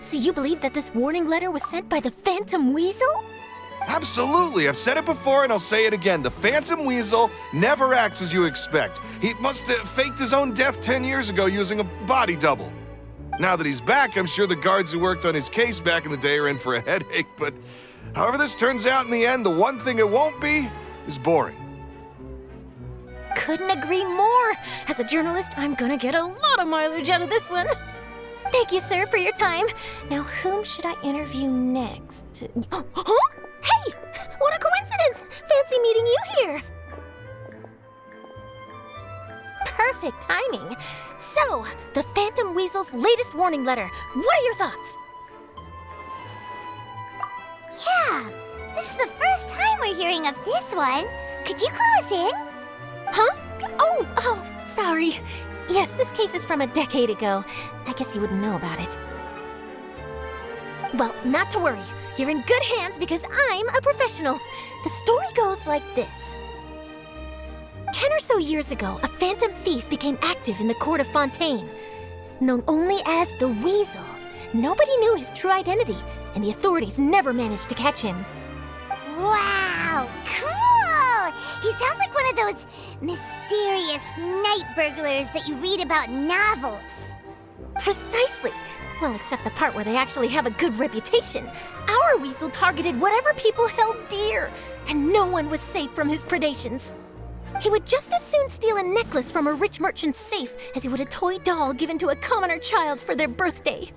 So you believe that this warning letter was sent by the Phantom Weasel? Absolutely. I've said it before and I'll say it again. The Phantom Weasel never acts as you expect. He must have faked his own death 10 years ago using a body double. Now that he's back, I'm sure the guards who worked on his case back in the day are in for a headache, but however this turns out in the end, the one thing it won't be is boring. Couldn't agree more. As a journalist, I'm gonna get a lot of mileage out of this one. Thank you, sir, for your time. Now, whom should I interview next? Huh? Hey! What a coincidence! Fancy meeting you here. Perfect timing. So, the Phantom Weasel's latest warning letter. What are your thoughts? Yeah, this is the first time we're hearing of this one. Could you clue us in? Huh? Oh, sorry. Yes, this case is from a decade ago. I guess you wouldn't know about it. Well, not to worry. You're in good hands because I'm a professional. The story goes like this. 10 or so years ago, a phantom thief became active in the court of Fontaine. Known only as the Weasel, nobody knew his true identity, and the authorities never managed to catch him. Wow, cool! He sounds like one of those mysterious night burglars that you read about in novels. Precisely. Well, except the part where they actually have a good reputation. Our Weasel targeted whatever people held dear, and no one was safe from his predations. He would just as soon steal a necklace from a rich merchant's safe as he would a toy doll given to a commoner child for their birthday.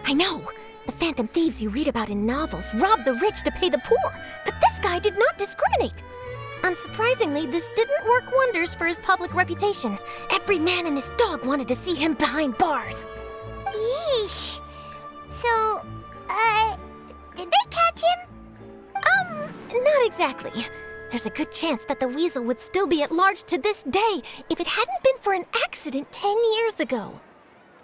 I know. The phantom thieves you read about in novels rob the rich to pay the poor, but this guy did not discriminate. Unsurprisingly, this didn't work wonders for his public reputation. Every man and his dog wanted to see him behind bars. Yeesh. So, did they catch him? Not exactly. There's a good chance that the Weasel would still be at large to this day if it hadn't been for an accident 10 years ago.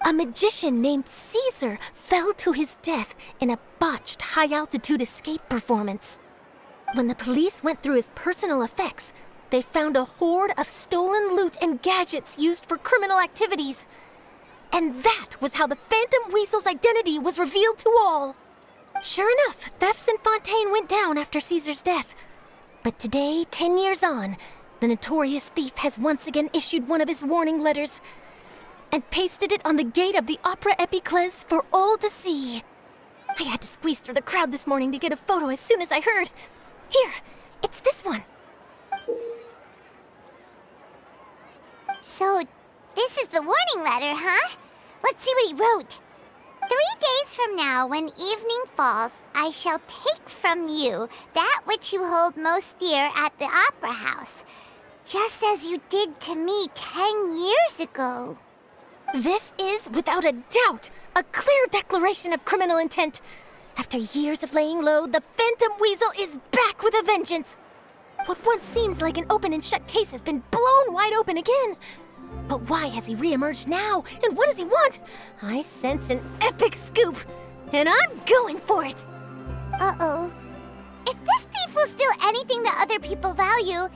A magician named Caesar fell to his death in a botched high-altitude escape performance. When the police went through his personal effects, they found a hoard of stolen loot and gadgets used for criminal activities. And that was how the Phantom Weasel's identity was revealed to all. Sure enough, thefts in Fontaine went down after Caesar's death. But today, 10 years on, the notorious thief has once again issued one of his warning letters and pasted it on the gate of the Opera Epiclese for all to see. I had to squeeze through the crowd this morning to get a photo as soon as I heard. Here, it's this one. So, this is the warning letter, huh? Let's see what he wrote. 3 days from now, when evening falls, I shall take from you that which you hold most dear at the Opera House, just as you did to me 10 years ago. This is, without a doubt, a clear declaration of criminal intent. After years of laying low, the Phantom Weasel is back with a vengeance. What once seemed like an open and shut case has been blown wide open again. But why has he reemerged now, and what does he want? I sense an epic scoop, and I'm going for it. Uh-oh. If this thief will steal anything that other people value,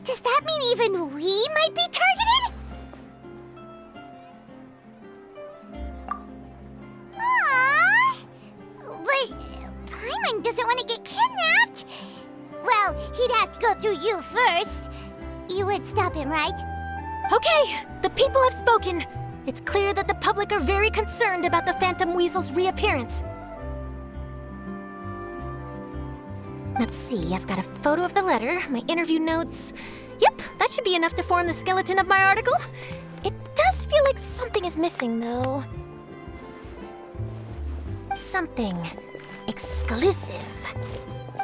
does that mean even we might be targeted? Aww. But Paimon doesn't want to get kidnapped. Well, he'd have to go through you first. You would stop him, right? Okay, the people have spoken. It's clear that the public are very concerned about the Phantom Weasel's reappearance. Let's see, I've got a photo of the letter, my interview notes. Yep, that should be enough to form the skeleton of my article. It does feel like something is missing, though. Something exclusive.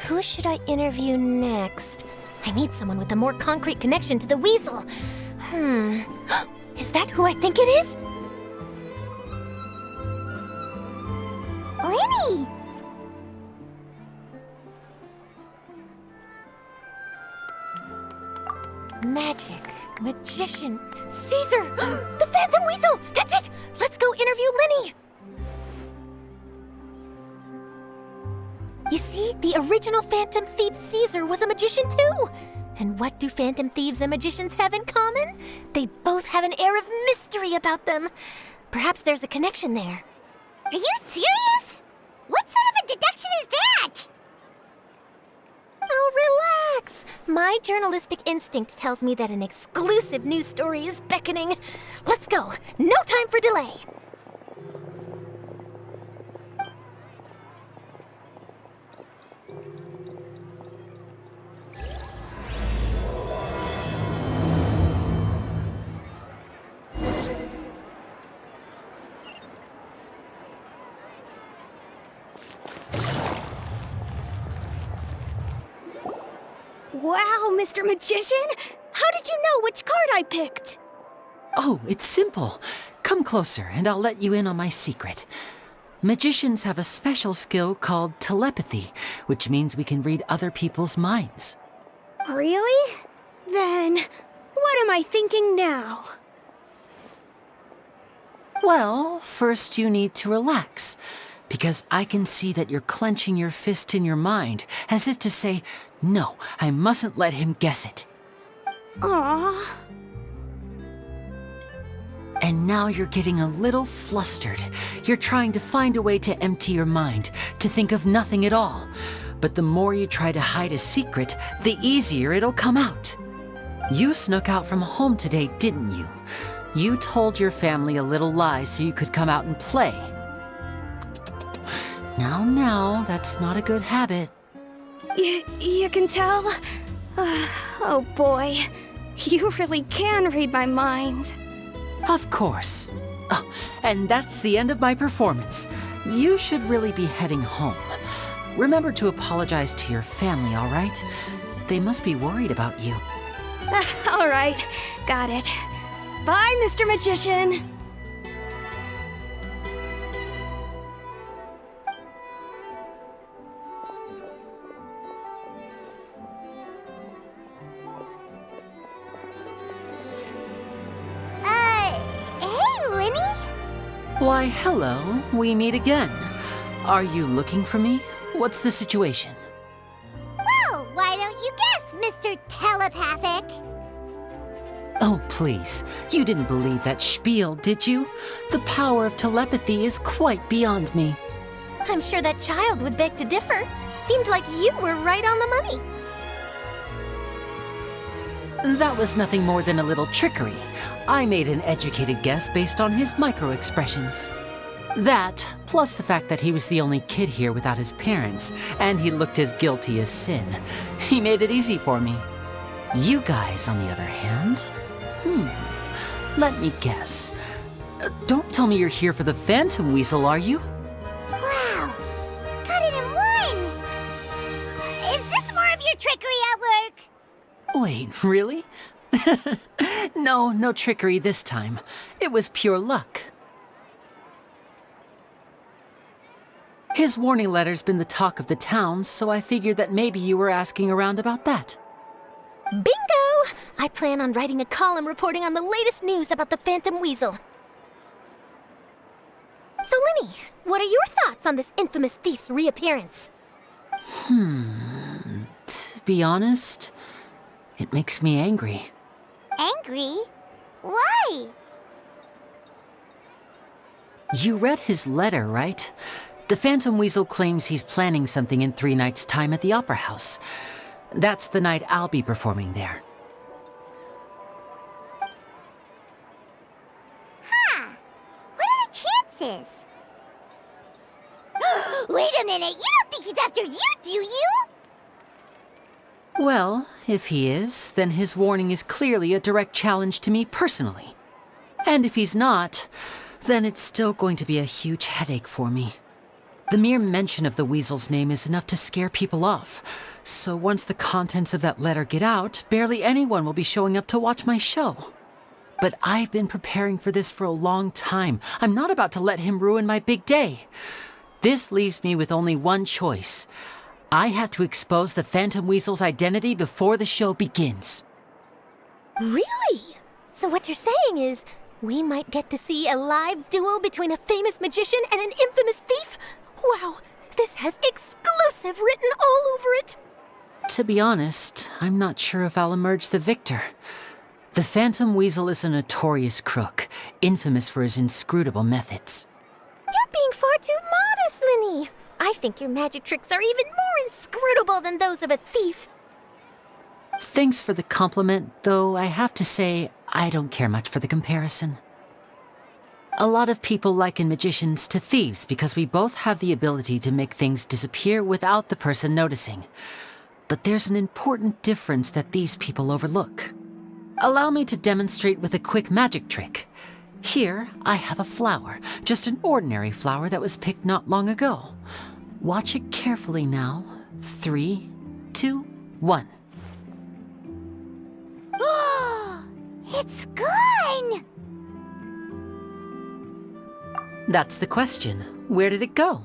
Who should I interview next? I need someone with a more concrete connection to the Weasel. Is that who I think it is? me! Magic, magician, Caesar! The Phantom Weasel! That's it! Let's go interview Lyney! You see, the original Phantom Thief Caesar was a magician too! And what do Phantom Thieves and magicians have in common? They both have an air of mystery about them. Perhaps there's a connection there. Are you serious? What sort of a deduction is that? Oh, relax! My journalistic instinct tells me that an exclusive news story is beckoning. Let's go! No time for delay! Wow, Mr. Magician! How did you know which card I picked? Oh, it's simple. Come closer and I'll let you in on my secret. Magicians have a special skill called telepathy, which means we can read other people's minds. Really? Then, what am I thinking now? Well, first you need to relax, because I can see that you're clenching your fist in your mind, as if to say, no, I mustn't let him guess it. Aww. And now you're getting a little flustered. You're trying to find a way to empty your mind, to think of nothing at all. But the more you try to hide a secret, the easier it'll come out. You snuck out from home today, didn't you? You told your family a little lie so you could come out and play. Now, that's not a good habit. You can tell? Oh boy, you really can read my mind. Of course. Oh, and that's the end of my performance. You should really be heading home. Remember to apologize to your family, all right? They must be worried about you. All right, got it. Bye, Mr. Magician. Hey, Lyney? Why, hello. We meet again. Are you looking for me? What's the situation? Well, why don't you guess, Mr. Telepathic? Oh, please. You didn't believe that spiel, did you? The power of telepathy is quite beyond me. I'm sure that child would beg to differ. Seemed like you were right on the money. That was nothing more than a little trickery. I made an educated guess based on his micro-expressions. That, plus the fact that he was the only kid here without his parents, and he looked as guilty as sin. He made it easy for me. You guys, on the other hand... Let me guess. Don't tell me you're here for the Phantom Weasel, are you? Wow, got it in one! Is this more of your trickery at work? Wait, really? No trickery this time. It was pure luck. His warning letter's been the talk of the town, so I figured that maybe you were asking around about that. Bingo! I plan on writing a column reporting on the latest news about the Phantom Weasel. So, Lyney, what are your thoughts on this infamous thief's reappearance? To be honest, it makes me angry. Angry? Why? You read his letter, right? The Phantom Weasel claims he's planning something in 3 nights' time at the Opera House. That's the night I'll be performing there. Huh. What are the chances? Wait a minute, you don't think he's after you, do you? Well, if he is, then his warning is clearly a direct challenge to me personally. And if he's not, then it's still going to be a huge headache for me. The mere mention of the Weasel's name is enough to scare people off. So once the contents of that letter get out, barely anyone will be showing up to watch my show. But I've been preparing for this for a long time. I'm not about to let him ruin my big day. This leaves me with only one choice. I have to expose the Phantom Weasel's identity before the show begins. Really? So what you're saying is, we might get to see a live duel between a famous magician and an infamous thief? Wow, this has exclusive written all over it! To be honest, I'm not sure if I'll emerge the victor. The Phantom Weasel is a notorious crook, infamous for his inscrutable methods. You're being far too modest, Lyney. I think your magic tricks are even more inscrutable than those of a thief. Thanks for the compliment, though I have to say, I don't care much for the comparison. A lot of people liken magicians to thieves because we both have the ability to make things disappear without the person noticing. But there's an important difference that these people overlook. Allow me to demonstrate with a quick magic trick. Here, I have a flower, just an ordinary flower that was picked not long ago. Watch it carefully now. 3, 2, 1. It's gone! That's the question. Where did it go?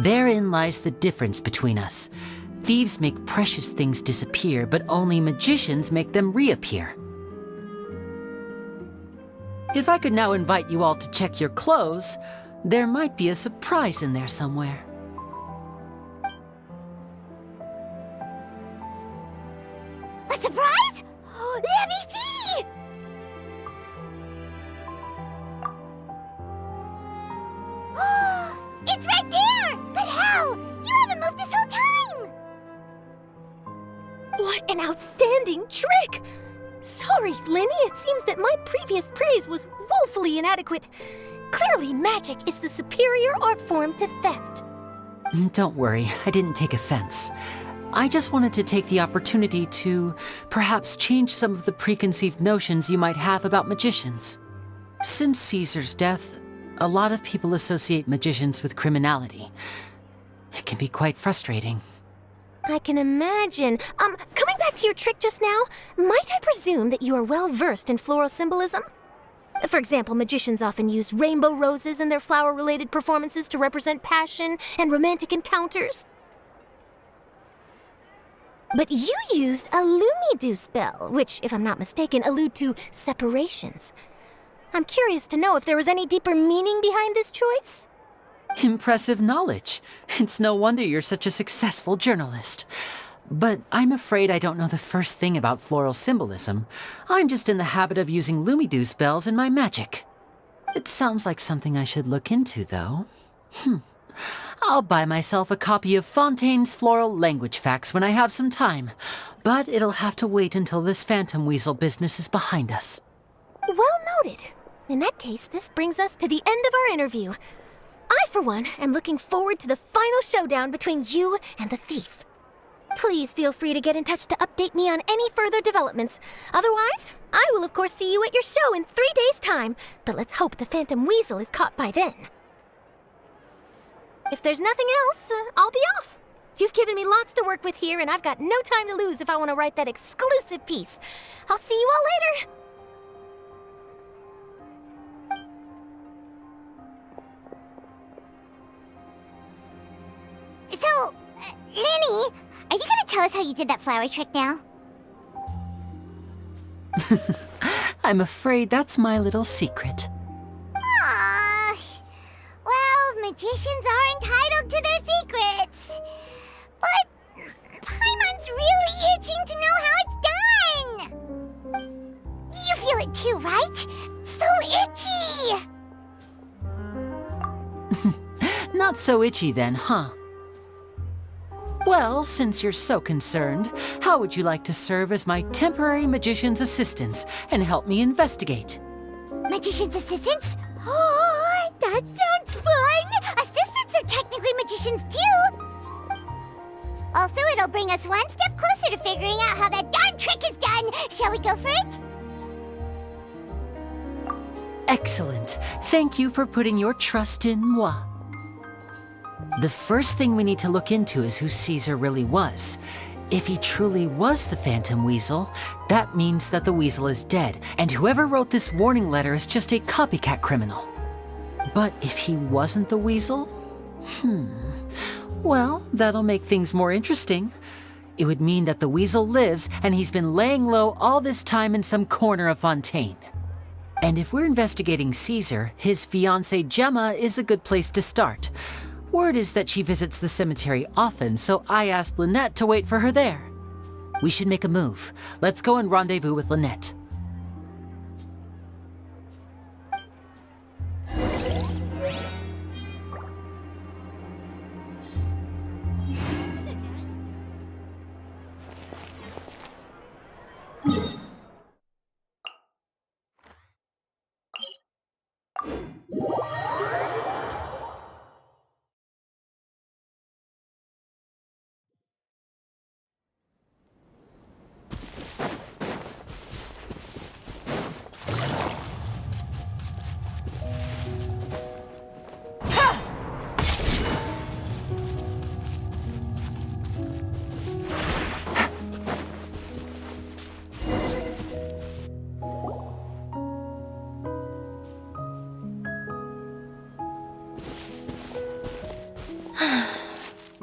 Therein lies the difference between us. Thieves make precious things disappear, but only magicians make them reappear. If I could now invite you all to check your clothes, there might be a surprise in there somewhere. A surprise? Let me see! It's right there! But how? You haven't moved this whole time! What an outstanding trick! Sorry, Lyney, it seems that my previous praise was woefully inadequate. Clearly, magic is the superior art form to theft. Don't worry, I didn't take offense. I just wanted to take the opportunity to perhaps change some of the preconceived notions you might have about magicians. Since Caesar's death, a lot of people associate magicians with criminality. It can be quite frustrating. I can imagine. Coming back to your trick just now, might I presume that you are well versed in floral symbolism? For example, magicians often use rainbow roses in their flower-related performances to represent passion and romantic encounters. But you used a Lumidu spell, which, if I'm not mistaken, allude to separations. I'm curious to know if there was any deeper meaning behind this choice? Impressive knowledge. It's no wonder you're such a successful journalist. But I'm afraid I don't know the first thing about floral symbolism. I'm just in the habit of using Lumidu spells in my magic. It sounds like something I should look into, though. I'll buy myself a copy of Fontaine's Floral Language Facts when I have some time. But it'll have to wait until this Phantom Weasel business is behind us. Well noted. In that case, this brings us to the end of our interview. I, for one, am looking forward to the final showdown between you and the thief. Please feel free to get in touch to update me on any further developments. Otherwise, I will of course see you at your show in 3 days' time, but let's hope the Phantom Weasel is caught by then. If there's nothing else, I'll be off. You've given me lots to work with here, and I've got no time to lose if I want to write that exclusive piece. I'll see you all later. So, Lyney, are you gonna tell us how you did that flower trick now? I'm afraid that's my little secret. Aww. Well, magicians are entitled to their secrets. But Paimon's really itching to know how it's done. You feel it too, right? So itchy. Not so itchy then, huh? Well, since you're so concerned, how would you like to serve as my temporary magician's assistants and help me investigate? Magician's assistants? Oh, that sounds fun! Assistants are technically magicians too! Also, it'll bring us one step closer to figuring out how that darn trick is done! Shall we go for it? Excellent. Thank you for putting your trust in moi. The first thing we need to look into is who Caesar really was. If he truly was the Phantom Weasel, that means that the Weasel is dead, and whoever wrote this warning letter is just a copycat criminal. But if he wasn't the weasel? Well, that'll make things more interesting. It would mean that the weasel lives and he's been laying low all this time in some corner of Fontaine. And if we're investigating Caesar, his fiancée Gemma is a good place to start. Word is that she visits the cemetery often, so I asked Lynette to wait for her there. We should make a move. Let's go and rendezvous with Lynette.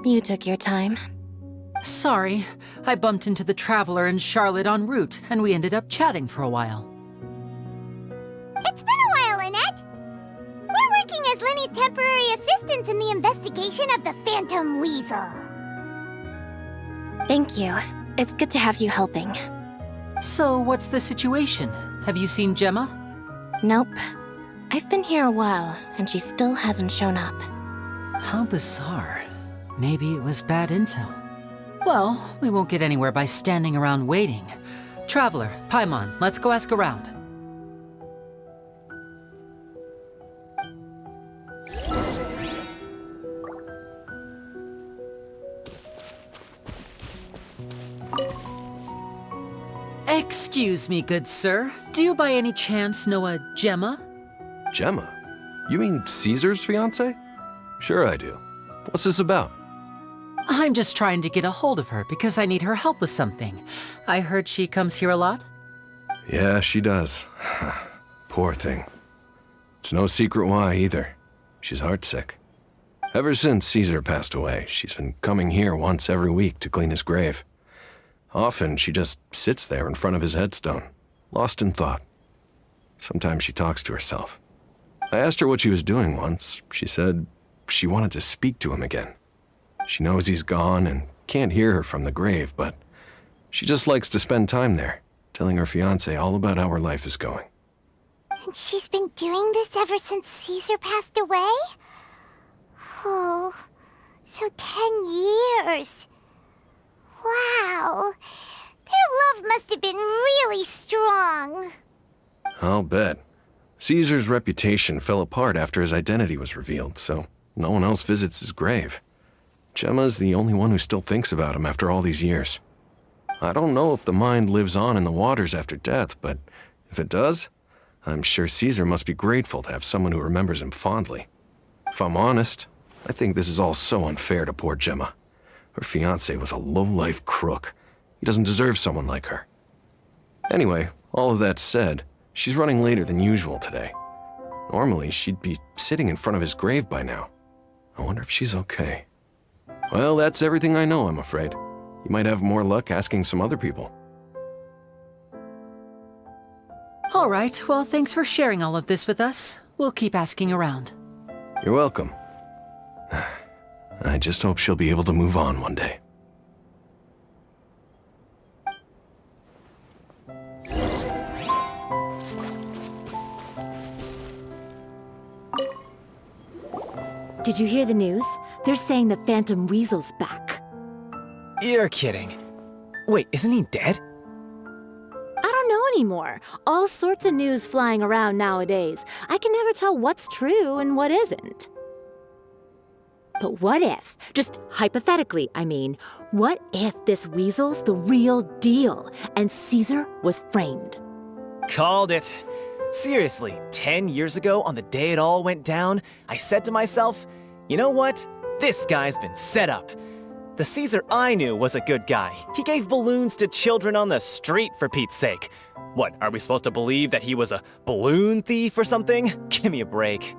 You took your time. Sorry, I bumped into the Traveler and Charlotte en route, and we ended up chatting for a while. It's been a while, Lynette. We're working as Lenny's temporary assistants in the investigation of the Phantom Weasel. Thank you. It's good to have you helping. So, what's the situation? Have you seen Gemma? Nope. I've been here a while, and she still hasn't shown up. How bizarre. Maybe it was bad intel. Well, we won't get anywhere by standing around waiting. Traveler, Paimon, let's go ask around. Excuse me, good sir. Do you by any chance know a Gemma? Gemma? You mean Caesar's fiancée? Sure I do. What's this about? I'm just trying to get a hold of her because I need her help with something. I heard she comes here a lot. Yeah, she does. Poor thing. It's no secret why either. She's heartsick. Ever since Caesar passed away, she's been coming here once every week to clean his grave. Often she just sits there in front of his headstone, lost in thought. Sometimes she talks to herself. I asked her what she was doing once. She said she wanted to speak to him again. She knows he's gone and can't hear her from the grave, but she just likes to spend time there, telling her fiancé all about how her life is going. And she's been doing this ever since Caesar passed away? Oh, so 10 years. Wow. Their love must have been really strong. I'll bet. Caesar's reputation fell apart after his identity was revealed, so no one else visits his grave. Gemma's the only one who still thinks about him after all these years. I don't know if the mind lives on in the waters after death, but if it does, I'm sure Caesar must be grateful to have someone who remembers him fondly. If I'm honest, I think this is all so unfair to poor Gemma. Her fiancé was a low-life crook. He doesn't deserve someone like her. Anyway, all of that said, she's running later than usual today. Normally, she'd be sitting in front of his grave by now. I wonder if she's okay. Well, that's everything I know, I'm afraid. You might have more luck asking some other people. All right, well, thanks for sharing all of this with us. We'll keep asking around. You're welcome. I just hope she'll be able to move on one day. Did you hear the news? They're saying the Phantom Weasel's back. You're kidding. Wait, isn't he dead? I don't know anymore. All sorts of news flying around nowadays. I can never tell what's true and what isn't. But what if, just hypothetically, I mean, what if this weasel's the real deal and Caesar was framed? Called it. Seriously, 10 years ago, on the day it all went down, I said to myself, you know what? This guy's been set up. The Caesar I knew was a good guy. He gave balloons to children on the street, for Pete's sake. What, are we supposed to believe that he was a balloon thief or something? Give me a break.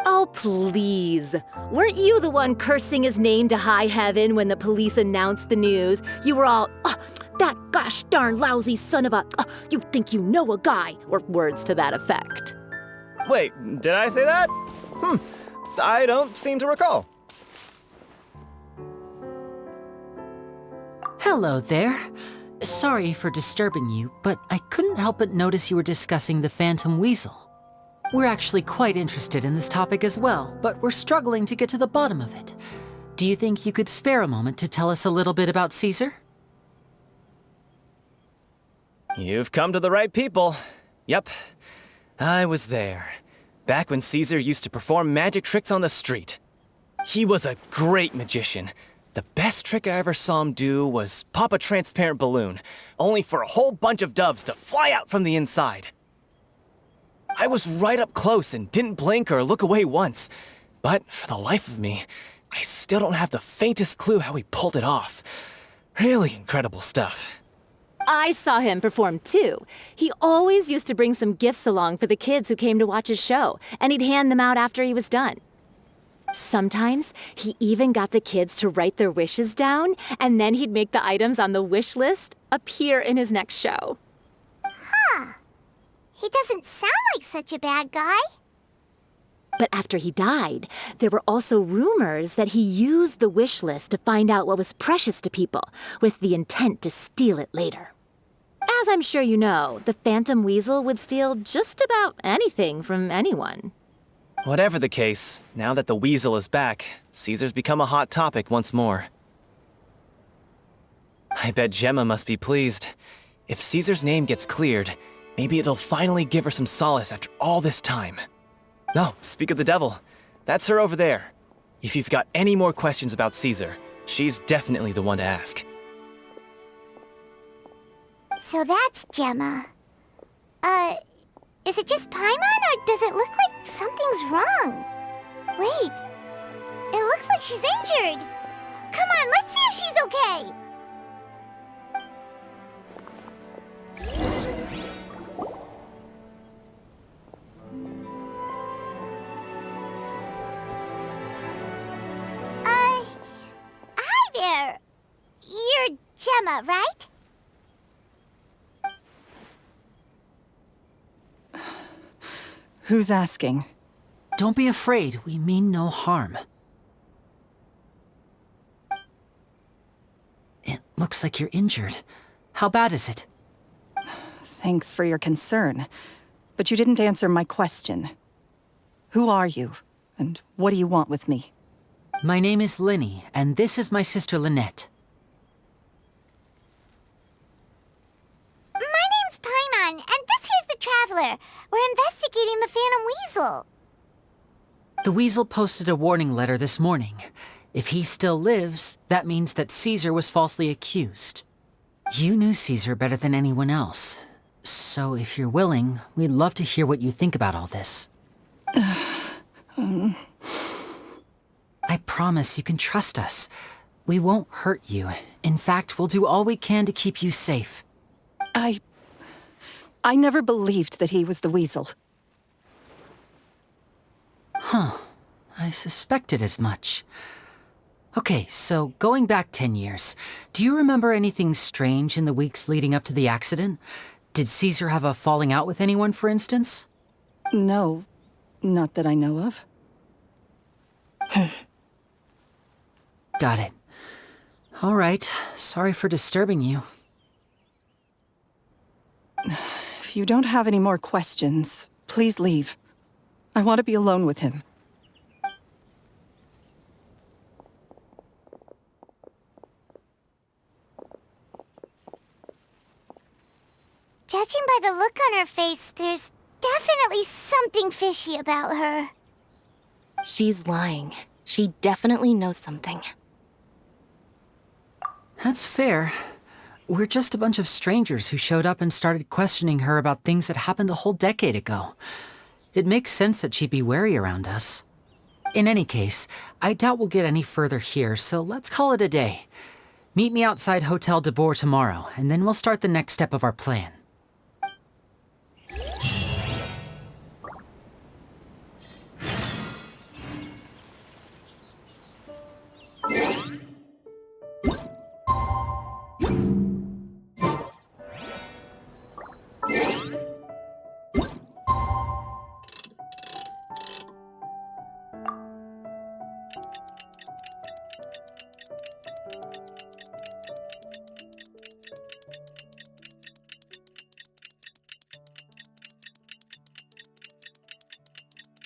Oh, please. Weren't you the one cursing his name to high heaven when the police announced the news? You were all, that gosh darn lousy son of a, you think you know a guy, or words to that effect. Wait, did I say that? I don't seem to recall. Hello there. Sorry for disturbing you, but I couldn't help but notice you were discussing the Phantom Weasel. We're actually quite interested in this topic as well, but we're struggling to get to the bottom of it. Do you think you could spare a moment to tell us a little bit about Caesar? You've come to the right people. Yep, I was there. Back when Caesar used to perform magic tricks on the street. He was a great magician. The best trick I ever saw him do was pop a transparent balloon, only for a whole bunch of doves to fly out from the inside. I was right up close and didn't blink or look away once. But for the life of me, I still don't have the faintest clue how he pulled it off. Really incredible stuff. I saw him perform too. He always used to bring some gifts along for the kids who came to watch his show, and he'd hand them out after he was done. Sometimes he even got the kids to write their wishes down, and then he'd make the items on the wish list appear in his next show. He doesn't sound like such a bad guy. But after he died, there were also rumors that he used the wish list to find out what was precious to people, with the intent to steal it later. As I'm sure you know, the Phantom Weasel would steal just about anything from anyone. Whatever the case, now that the Weasel is back, Caesar's become a hot topic once more. I bet Gemma must be pleased. If Caesar's name gets cleared, maybe it'll finally give her some solace after all this time. No, speak of the devil. That's her over there. If you've got any more questions about Caesar, she's definitely the one to ask. So that's Gemma. Is it just Paimon, or does it look like something's wrong? Wait, it looks like she's injured. Come on, let's see if she's okay. Hi there. You're Gemma, right? Who's asking? Don't be afraid, we mean no harm. It looks like you're injured. How bad is it? Thanks for your concern, but you didn't answer my question. Who are you, and what do you want with me? My name is Lyney, and this is my sister Lynette. My name's Paimon, and this here's the Traveler. We're investigating the Phantom Weasel. The Weasel posted a warning letter this morning. If he still lives, that means that Caesar was falsely accused. You knew Caesar better than anyone else. So if you're willing, we'd love to hear what you think about all this. I promise you can trust us. We won't hurt you. In fact, we'll do all we can to keep you safe. I never believed that he was the Weasel. Huh. I suspected as much. Okay, so going back 10 years, do you remember anything strange in the weeks leading up to the accident? Did Caesar have a falling out with anyone, for instance? No, not that I know of. Got it. All right, sorry for disturbing you. If you don't have any more questions, please leave. I want to be alone with him. Judging by the look on her face, there's definitely something fishy about her. She's lying. She definitely knows something. That's fair. We're just a bunch of strangers who showed up and started questioning her about things that happened a whole decade ago. It makes sense that she'd be wary around us. In any case, I doubt we'll get any further here, so let's call it a day. Meet me outside Hotel de Boer tomorrow, and then we'll start the next step of our plan.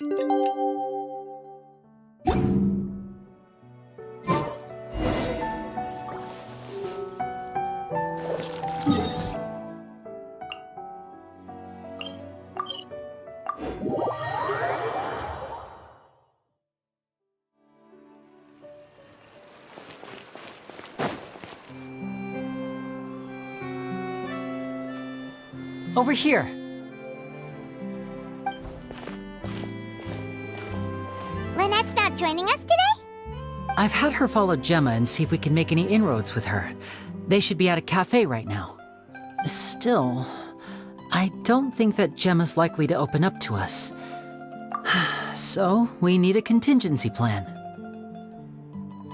Over here. Lynette's not joining us today? I've had her follow Gemma and see if we can make any inroads with her. They should be at a cafe right now. Still, I don't think that Gemma's likely to open up to us. So, we need a contingency plan.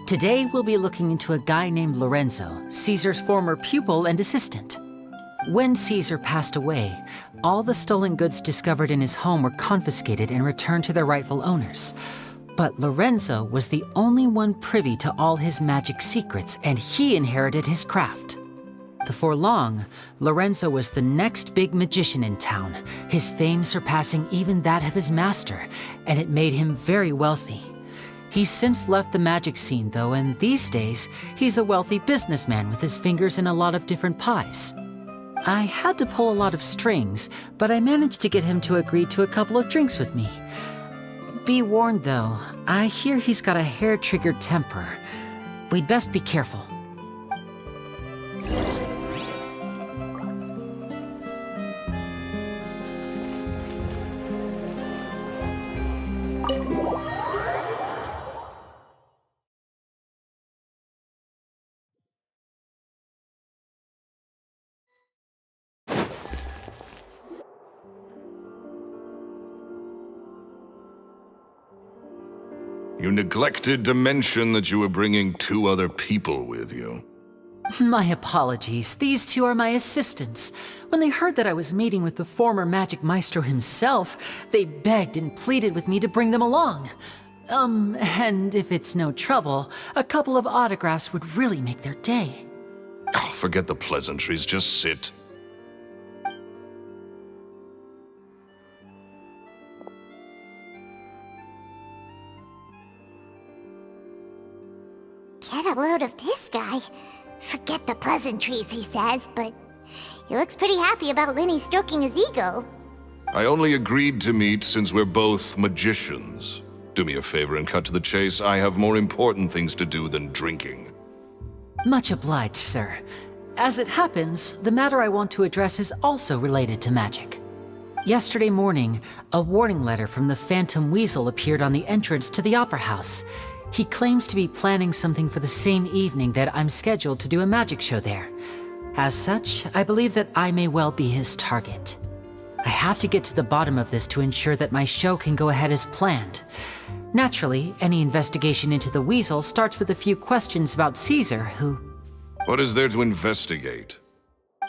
Today, we'll be looking into a guy named Lorenzo, Caesar's former pupil and assistant. When Caesar passed away, all the stolen goods discovered in his home were confiscated and returned to their rightful owners. But Lorenzo was the only one privy to all his magic secrets, and he inherited his craft. Before long, Lorenzo was the next big magician in town, his fame surpassing even that of his master, and it made him very wealthy. He's since left the magic scene, though, and these days, he's a wealthy businessman with his fingers in a lot of different pies. I had to pull a lot of strings, but I managed to get him to agree to a couple of drinks with me. Be warned, though, I hear he's got a hair-triggered temper. We'd best be careful. You neglected to mention that you were bringing 2 other people with you. My apologies. These 2 are my assistants. When they heard that I was meeting with the former magic maestro himself, they begged and pleaded with me to bring them along. And if it's no trouble, a couple of autographs would really make their day. Oh, forget the pleasantries, just sit. Get a load of this guy. Forget the pleasantries, he says, but he looks pretty happy about Lyney stroking his ego. I only agreed to meet since we're both magicians. Do me a favor and cut to the chase. I have more important things to do than drinking. Much obliged, sir. As it happens, the matter I want to address is also related to magic. Yesterday morning, a warning letter from the Phantom Weasel appeared on the entrance to the Opera House. He claims to be planning something for the same evening that I'm scheduled to do a magic show there. As such, I believe that I may well be his target. I have to get to the bottom of this to ensure that my show can go ahead as planned. Naturally, any investigation into the Weasel starts with a few questions about Caesar, who... What is there to investigate?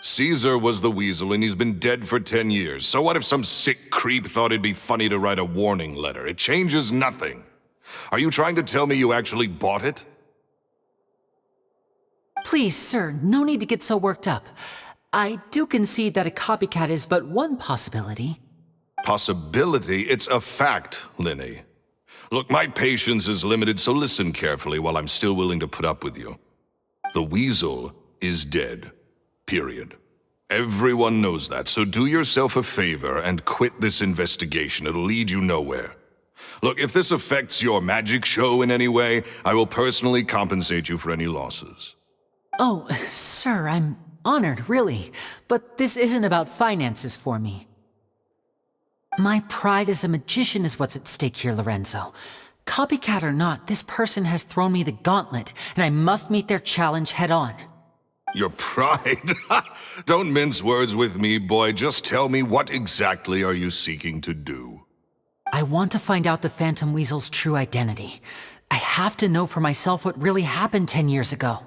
Caesar was the Weasel and he's been dead for 10 years. So what if some sick creep thought it'd be funny to write a warning letter? It changes nothing. Are you trying to tell me you actually bought it? Please, sir, no need to get so worked up. I do concede that a copycat is but one possibility. Possibility? It's a fact, Lyney. Look, my patience is limited, so listen carefully while I'm still willing to put up with you. The Weasel is dead. Period. Everyone knows that, so do yourself a favor and quit this investigation. It'll lead you nowhere. Look, if this affects your magic show in any way, I will personally compensate you for any losses. Oh, sir, I'm honored, really. But this isn't about finances for me. My pride as a magician is what's at stake here, Lorenzo. Copycat or not, this person has thrown me the gauntlet, and I must meet their challenge head-on. Your pride? Don't mince words with me, boy. Just tell me, what exactly are you seeking to do? I want to find out the Phantom Weasel's true identity. I have to know for myself what really happened 10 years ago.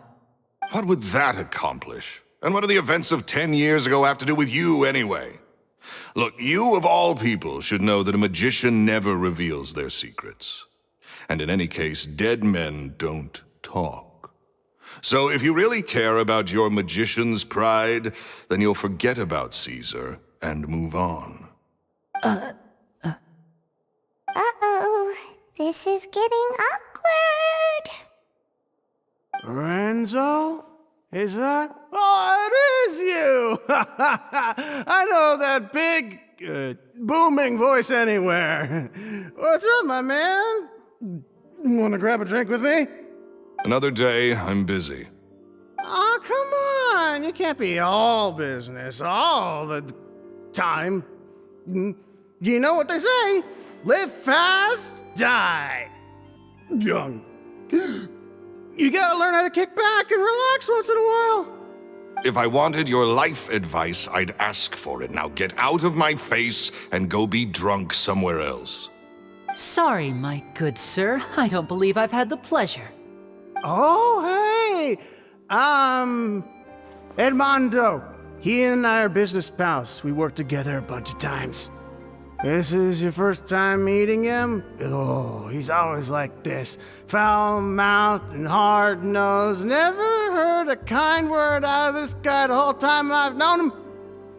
What would that accomplish? And what do the events of 10 years ago have to do with you, anyway? Look, you of all people should know that a magician never reveals their secrets. And in any case, dead men don't talk. So if you really care about your magician's pride, then you'll forget about Caesar and move on. This is getting awkward. Lorenzo? Is that? Oh, it is you! I know that big, booming voice anywhere. What's up, my man? Want to grab a drink with me? Another day, I'm busy. Oh, come on. You can't be all business all the time. You know what they say? Live fast, die young. You gotta learn how to kick back and relax once in a while. If I wanted your life advice, I'd ask for it. Now get out of my face and go be drunk somewhere else. Sorry, my good sir. I don't believe I've had the pleasure. Oh, hey! Edmondo. He and I are business pals. We worked together a bunch of times. This is your first time meeting him? Oh, he's always like this. Foul-mouthed and hard-nosed. Never heard a kind word out of this guy the whole time I've known him.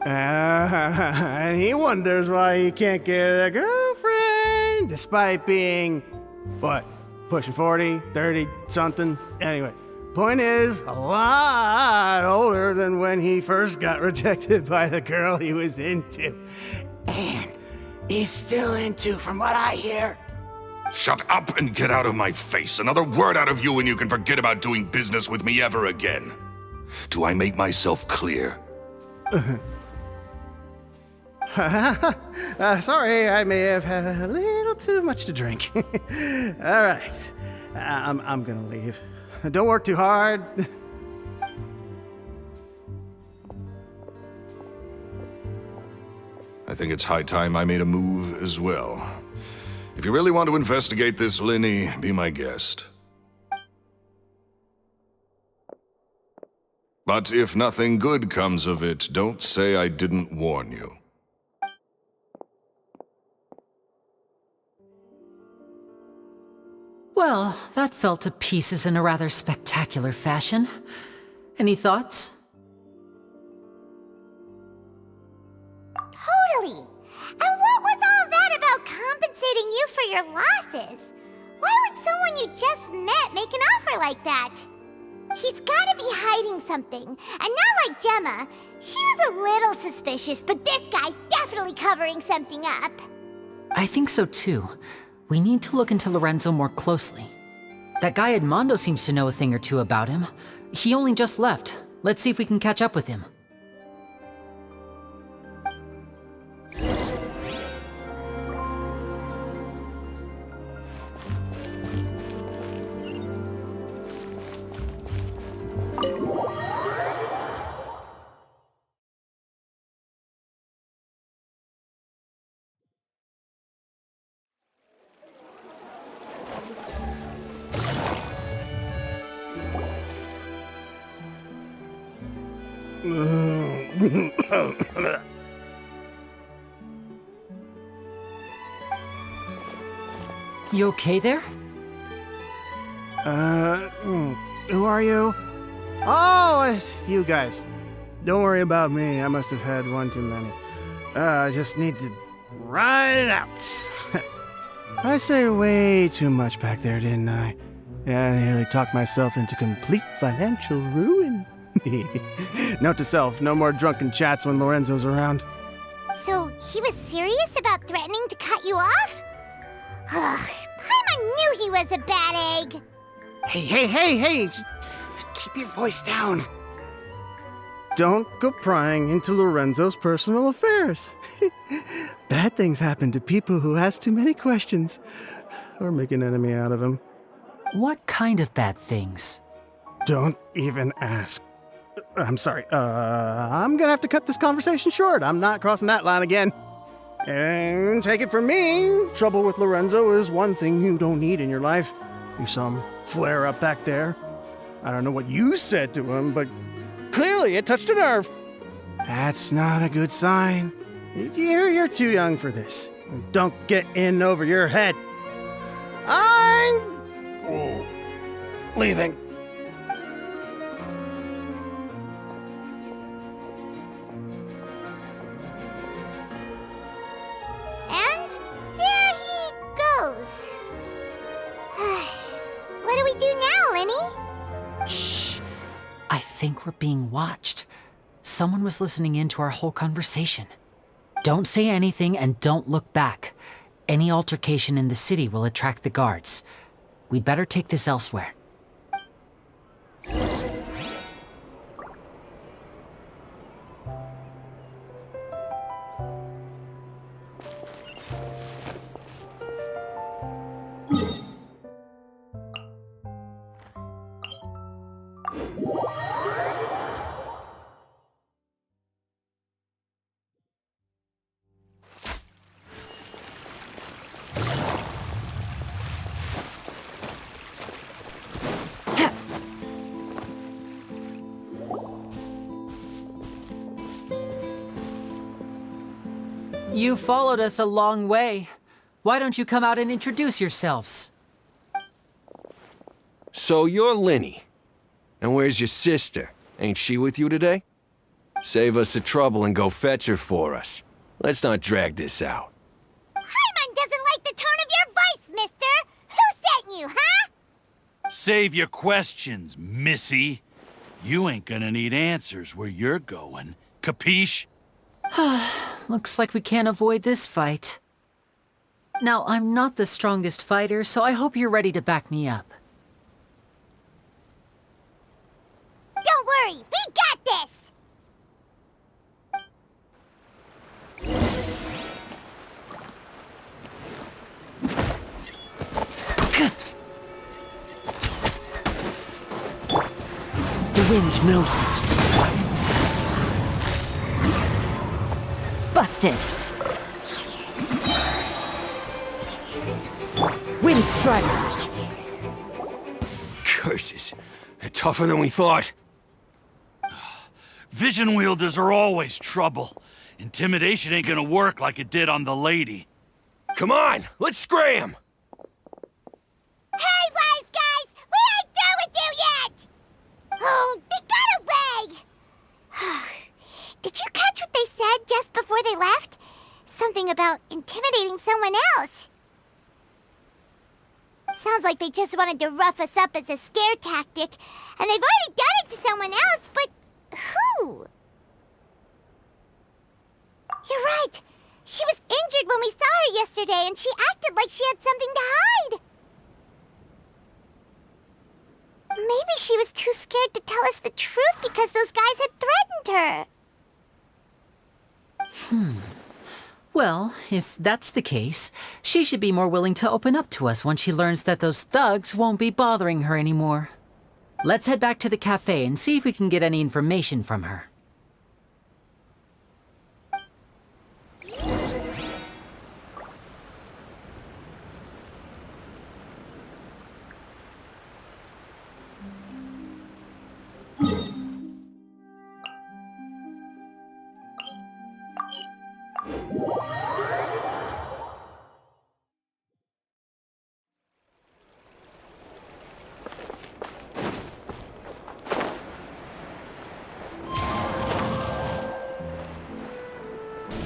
And he wonders why he can't get a girlfriend, despite being, what, pushing 40, 30, something? Anyway, point is, a lot older than when he first got rejected by the girl he was into. And he's still into, from what I hear. Shut up and get out of my face. Another word out of you and you can forget about doing business with me ever again. Do I make myself clear? Sorry, I may have had a little too much to drink. All right, I'm gonna leave. Don't work too hard. I think it's high time I made a move as well. If you really want to investigate this, Lyney, be my guest. But if nothing good comes of it, don't say I didn't warn you. Well, that fell to pieces in a rather spectacular fashion. Any thoughts? Totally. And what was all that about compensating you for your losses? Why would someone you just met make an offer like that? He's gotta be hiding something. And not like Gemma. She was a little suspicious, but this guy's definitely covering something up. I think so too. We need to look into Lorenzo more closely. That guy Edmondo seems to know a thing or two about him. He only just left. Let's see if we can catch up with him. You okay there? Who are you? Oh, it's you guys. Don't worry about me. I must have had one too many. I just need to ride it out. I say way too much back there, didn't I? Yeah, I nearly talked myself into complete financial ruin. Note to self, no more drunken chats when Lorenzo's around. So he was serious about threatening to cut you off? Ugh, Paimon knew he was a bad egg. Hey, just keep your voice down. Don't go prying into Lorenzo's personal affairs. Bad things happen to people who ask too many questions, or make an enemy out of him. What kind of bad things? Don't even ask. I'm sorry, I'm gonna have to cut this conversation short. I'm not crossing that line again. And take it from me, trouble with Lorenzo is one thing you don't need in your life. You saw him flare up back there. I don't know what you said to him, but clearly it touched a nerve. That's not a good sign. You're too young for this. Don't get in over your head. I'm leaving. And there he goes. think we're being watched. Someone was listening in to our whole conversation. Don't say anything and don't look back. Any altercation in the city will attract the guards. We'd better take this elsewhere. You followed us a long way. Why don't you come out and introduce yourselves? So you're Lyney. And where's your sister? Ain't she with you today? Save us the trouble and go fetch her for us. Let's not drag this out. Paimon doesn't like the tone of your voice, mister! Who sent you, huh? Save your questions, missy. You ain't gonna need answers where you're going. Capiche? Looks like we can't avoid this fight. Now, I'm not the strongest fighter, so I hope you're ready to back me up. Don't worry, we got this! The wind knows me. Busted. Wind Strider. Curses. They're tougher than we thought. Vision wielders are always trouble. Intimidation ain't gonna work like it did on the lady. Come on, let's scram! Hey, wise guys! We ain't through with you yet! Oh, they got away! Did you catch what they said just before they left? Something about intimidating someone else. Sounds like they just wanted to rough us up as a scare tactic, and they've already done it to someone else, but who? You're right. She was injured when we saw her yesterday, and she acted like she had something to hide. Maybe she was too scared to tell us the truth because those guys had threatened her. Well, if that's the case, she should be more willing to open up to us once she learns that those thugs won't be bothering her anymore. Let's head back to the cafe and see if we can get any information from her.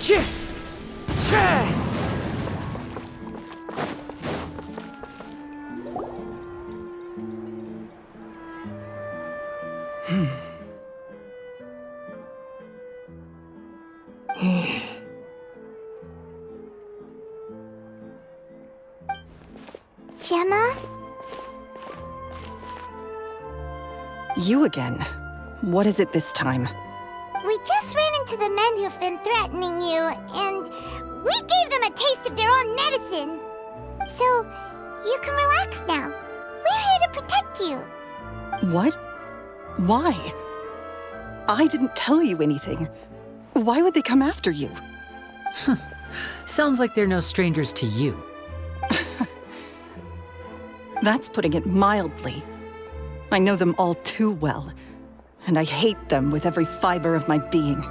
Chích! Gemma? You again. What is it this time? We just ran into the men who've been threatening you, and we gave them a taste of their own medicine. So, you can relax now. We're here to protect you. What? Why? I didn't tell you anything. Why would they come after you? Sounds like they're no strangers to you. That's putting it mildly. I know them all too well, and I hate them with every fiber of my being.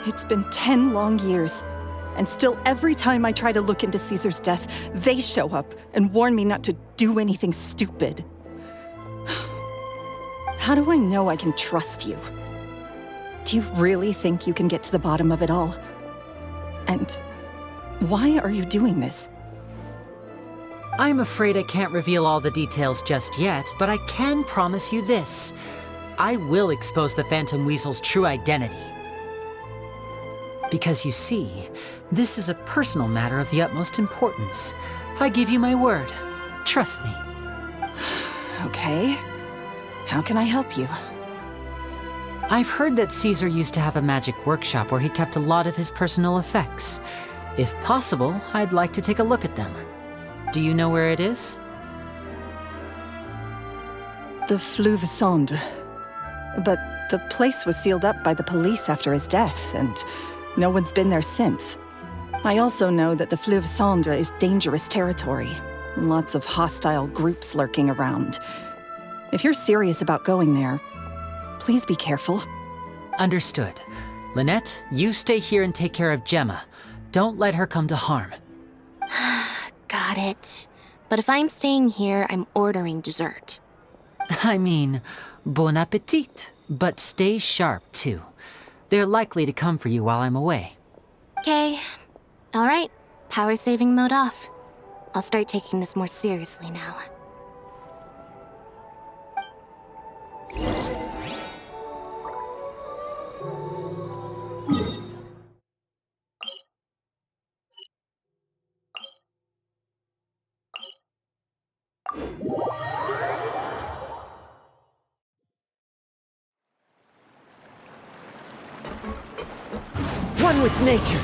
It's been 10 long years, and still every time I try to look into Caesar's death, they show up and warn me not to do anything stupid. How do I know I can trust you? Do you really think you can get to the bottom of it all? And why are you doing this? I'm afraid I can't reveal all the details just yet, but I can promise you this. I will expose the Phantom Weasel's true identity. Because you see, this is a personal matter of the utmost importance. I give you my word. Trust me. Okay. How can I help you? I've heard that Caesar used to have a magic workshop where he kept a lot of his personal effects. If possible, I'd like to take a look at them. Do you know where it is? The Fleuve Sonde. But the place was sealed up by the police after his death, and no one's been there since. I also know that the Fleuve Sonde is dangerous territory. Lots of hostile groups lurking around. If you're serious about going there, please be careful. Understood. Lynette, you stay here and take care of Gemma. Don't let her come to harm. Got it. But if I'm staying here, I'm ordering dessert. I mean, bon appetit. But stay sharp, too. They're likely to come for you while I'm away. Okay. All right. Power saving mode off. I'll start taking this more seriously now. One with nature.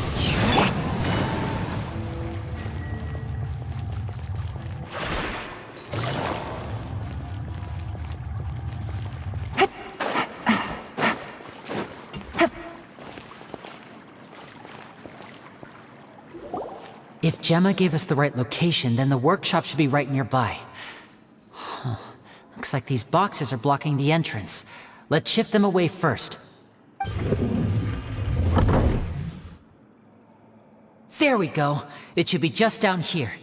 If Gemma gave us the right location, then the workshop should be right nearby. Huh. Looks like these boxes are blocking the entrance. Let's shift them away first. There we go. It should be just down here.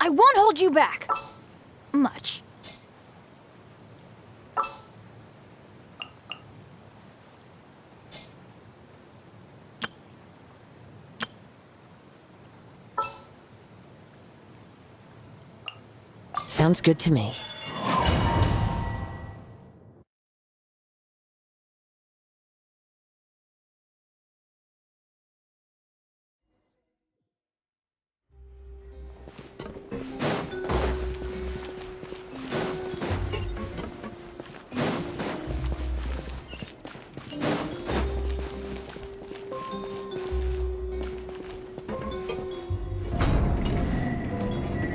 I won't hold you back. Much. Sounds good to me.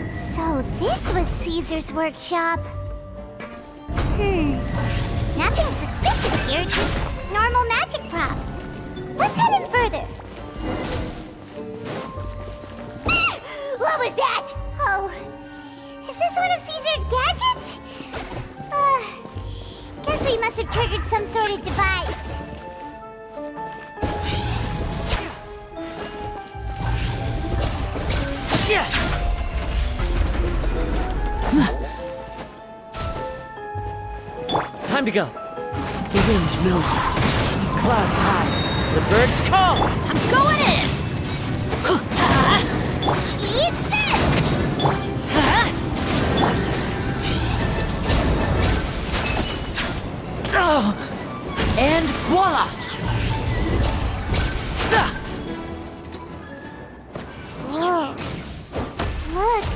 So this was Caesar's workshop. Nothing suspicious here, just normal magic props. Let's head in further. What was that? Oh, is this one of Caesar's gadgets? Guess we must have triggered some sort of device. Time to go. The wind knows me. Clouds high. The birds call. I'm going in! Eat this! And voila! Whoa. Look,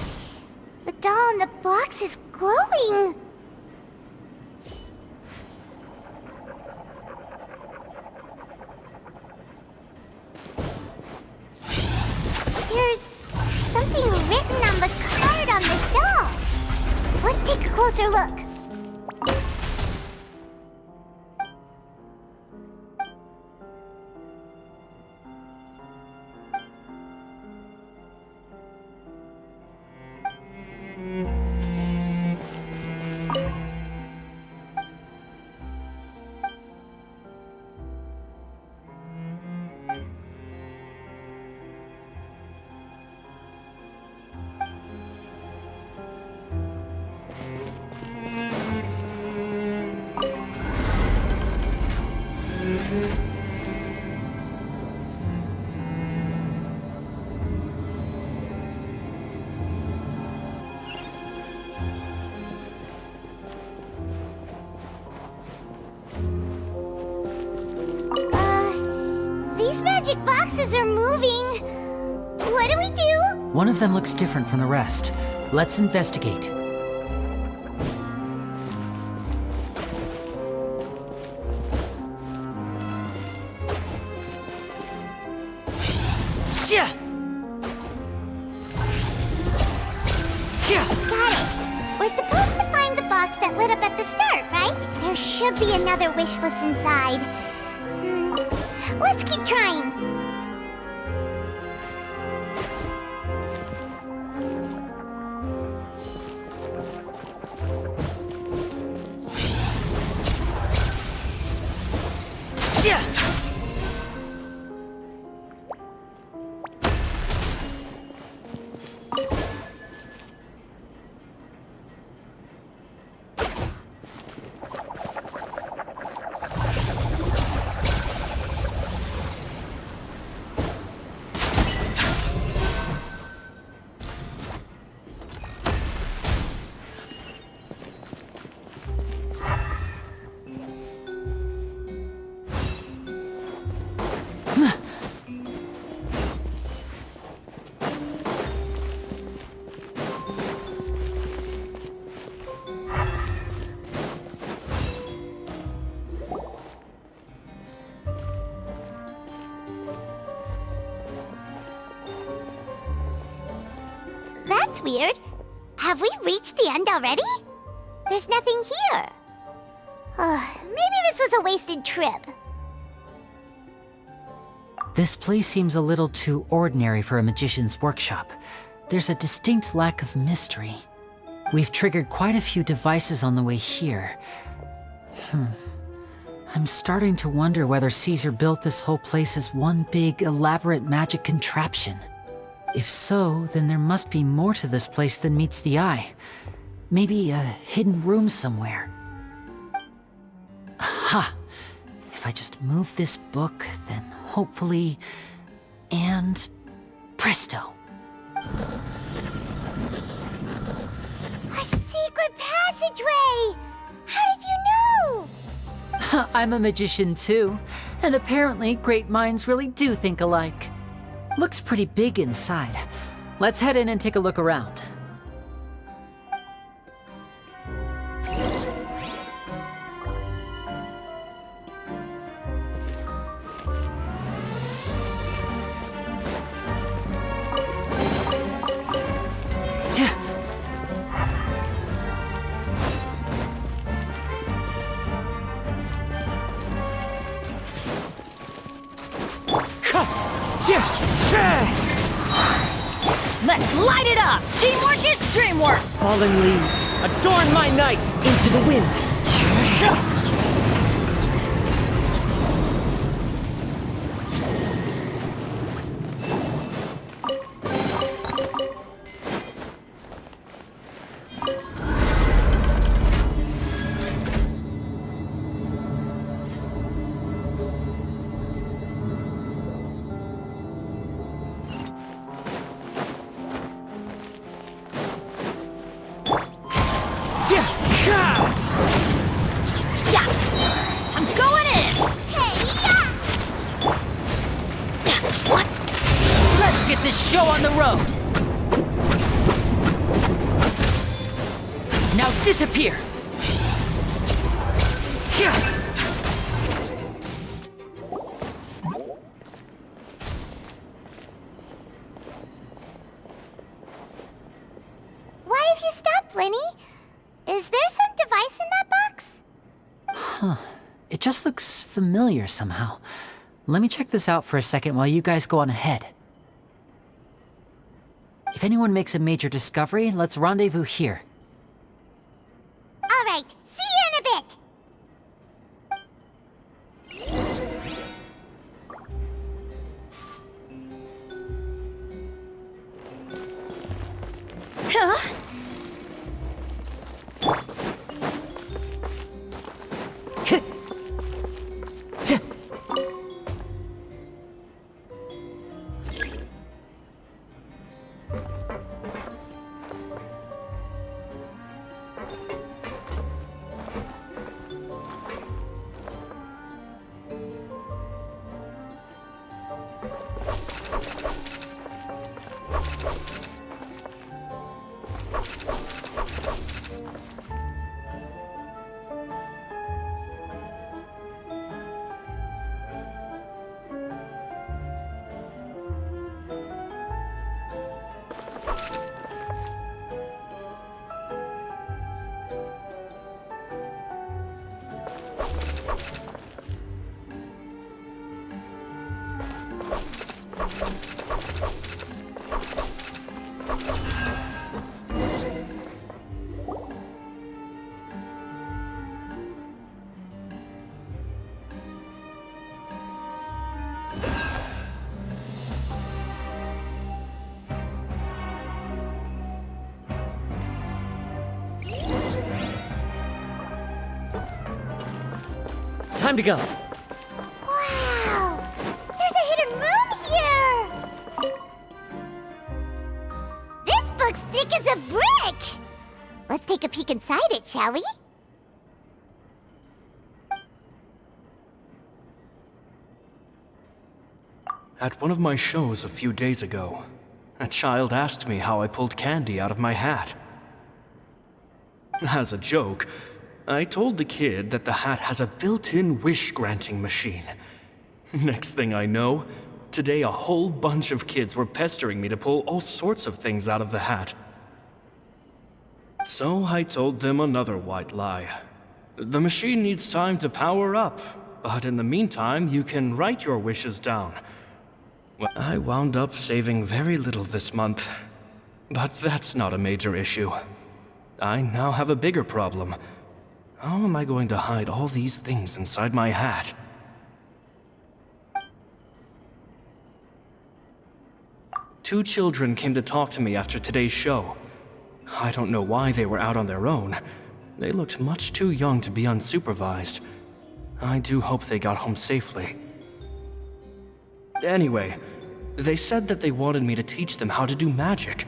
the doll in the box is glowing. There's something written on the card on this doll. Let's take a closer look. These magic boxes are moving. What do we do? One of them looks different from the rest. Let's investigate. Got it. We're supposed to find the box that lit up at the start, right? There should be another wish list inside. Let's keep trying. That's weird. Have we reached the end already? There's nothing here. Maybe this was a wasted trip. This place seems a little too ordinary for a magician's workshop. There's a distinct lack of mystery. We've triggered quite a few devices on the way here. I'm starting to wonder whether Caesar built this whole place as one big, elaborate magic contraption. If so, then there must be more to this place than meets the eye. Maybe a hidden room somewhere. Aha! If I just move this book, then hopefully... and... presto! A secret passageway! How did you know? I'm a magician too, and apparently great minds really do think alike. Looks pretty big inside. Let's head in and take a look around. Let's light it up! Teamwork is dreamwork! Falling leaves, adorn my night into the wind. I'm going in! What? Let's get this show on the road! Now disappear! Why have you stopped, Lyney? Is there some device in that box? Huh. It just looks familiar somehow. Let me check this out for a second while you guys go on ahead. If anyone makes a major discovery, let's rendezvous here. All right, see you in a bit. Huh? Time to go. Wow! There's a hidden room here! This book's thick as a brick! Let's take a peek inside it, shall we? At one of my shows a few days ago, a child asked me how I pulled candy out of my hat. As a joke, I told the kid that the hat has a built-in wish-granting machine. Next thing I know, today a whole bunch of kids were pestering me to pull all sorts of things out of the hat. So I told them another white lie. The machine needs time to power up, but in the meantime, you can write your wishes down. Well, I wound up saving very little this month, but that's not a major issue. I now have a bigger problem. How am I going to hide all these things inside my hat? Two children came to talk to me after today's show. I don't know why they were out on their own. They looked much too young to be unsupervised. I do hope they got home safely. Anyway, they said that they wanted me to teach them how to do magic.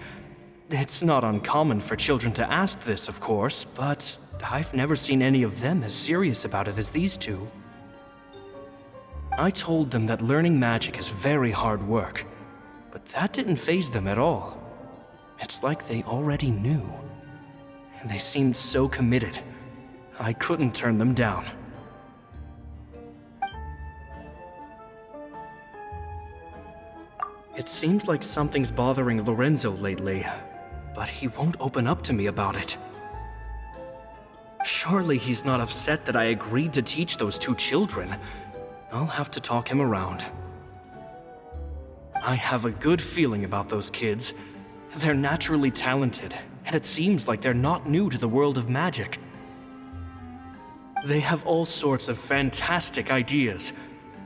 It's not uncommon for children to ask this, of course, but I've never seen any of them as serious about it as these two. I told them that learning magic is very hard work, but that didn't faze them at all. It's like they already knew. They seemed so committed. I couldn't turn them down. It seems like something's bothering Lorenzo lately, but he won't open up to me about it. Surely he's not upset that I agreed to teach those two children. I'll have to talk him around. I have a good feeling about those kids. They're naturally talented, and it seems like they're not new to the world of magic. They have all sorts of fantastic ideas.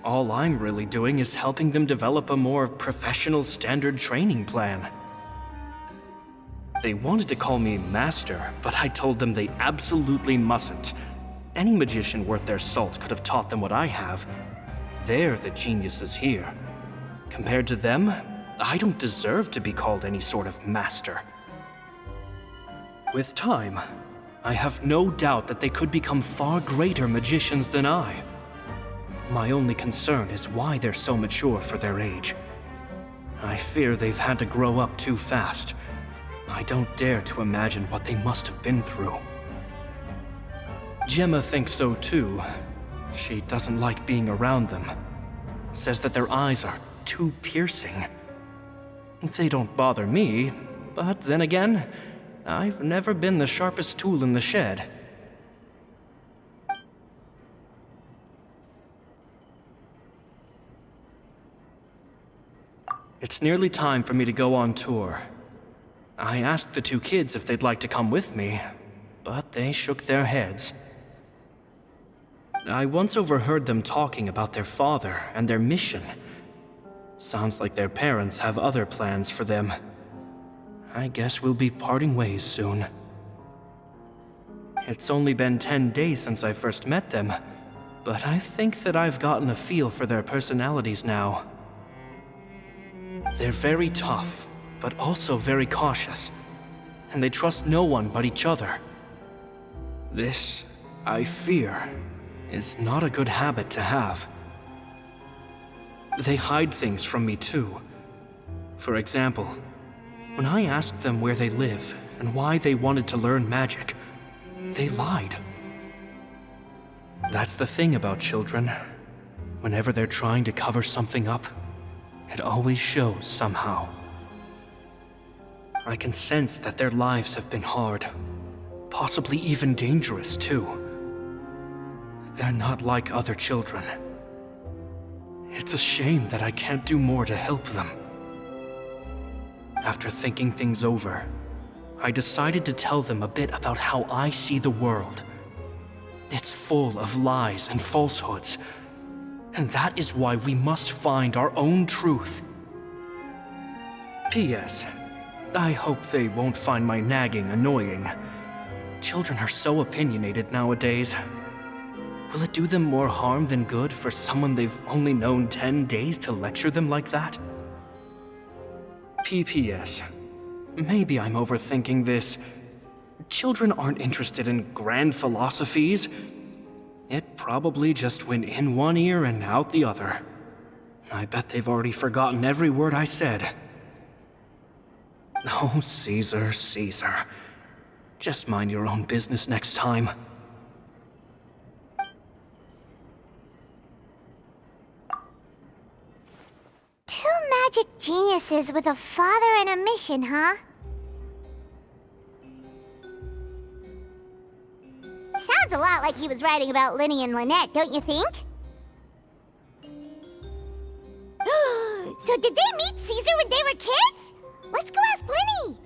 All I'm really doing is helping them develop a more professional standard training plan. They wanted to call me Master, but I told them they absolutely mustn't. Any magician worth their salt could have taught them what I have. They're the geniuses here. Compared to them, I don't deserve to be called any sort of master. With time, I have no doubt that they could become far greater magicians than I. My only concern is why they're so mature for their age. I fear they've had to grow up too fast. I don't dare to imagine what they must have been through. Gemma thinks so too. She doesn't like being around them. Says that their eyes are too piercing. They don't bother me, but then again, I've never been the sharpest tool in the shed. It's nearly time for me to go on tour. I asked the two kids if they'd like to come with me, but they shook their heads. I once overheard them talking about their father and their mission. Sounds like their parents have other plans for them. I guess we'll be parting ways soon. It's only been 10 days since I first met them, but I think that I've gotten a feel for their personalities now. They're very tough, but also very cautious, and they trust no one but each other. This, I fear, is not a good habit to have. They hide things from me too. For example, when I asked them where they live and why they wanted to learn magic, they lied. That's the thing about children. Whenever they're trying to cover something up, it always shows somehow. I can sense that their lives have been hard, possibly even dangerous too. They're not like other children. It's a shame that I can't do more to help them. After thinking things over, I decided to tell them a bit about how I see the world. It's full of lies and falsehoods, and that is why we must find our own truth. P.S. I hope they won't find my nagging annoying. Children are so opinionated nowadays. Will it do them more harm than good for someone they've only known 10 days to lecture them like that? P.P.S. Maybe I'm overthinking this. Children aren't interested in grand philosophies. It probably just went in one ear and out the other. I bet they've already forgotten every word I said. Oh, Caesar, Caesar. Just mind your own business next time. Two magic geniuses with a father and a mission, huh? Sounds a lot like he was writing about Lyney and Lynette, don't you think? So did they meet Caesar when they were kids? Let's go ask Lyney!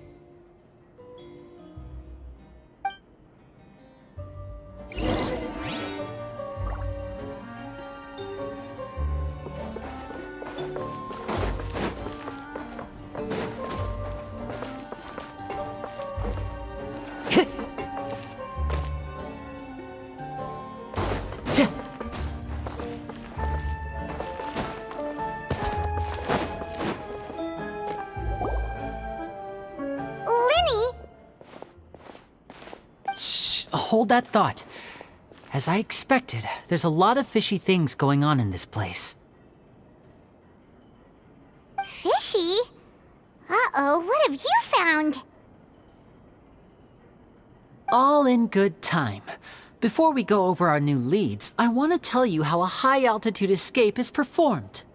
Hold that thought. As I expected, there's a lot of fishy things going on in this place. Fishy? Uh-oh, what have you found? All in good time. Before we go over our new leads, I want to tell you how a high-altitude escape is performed.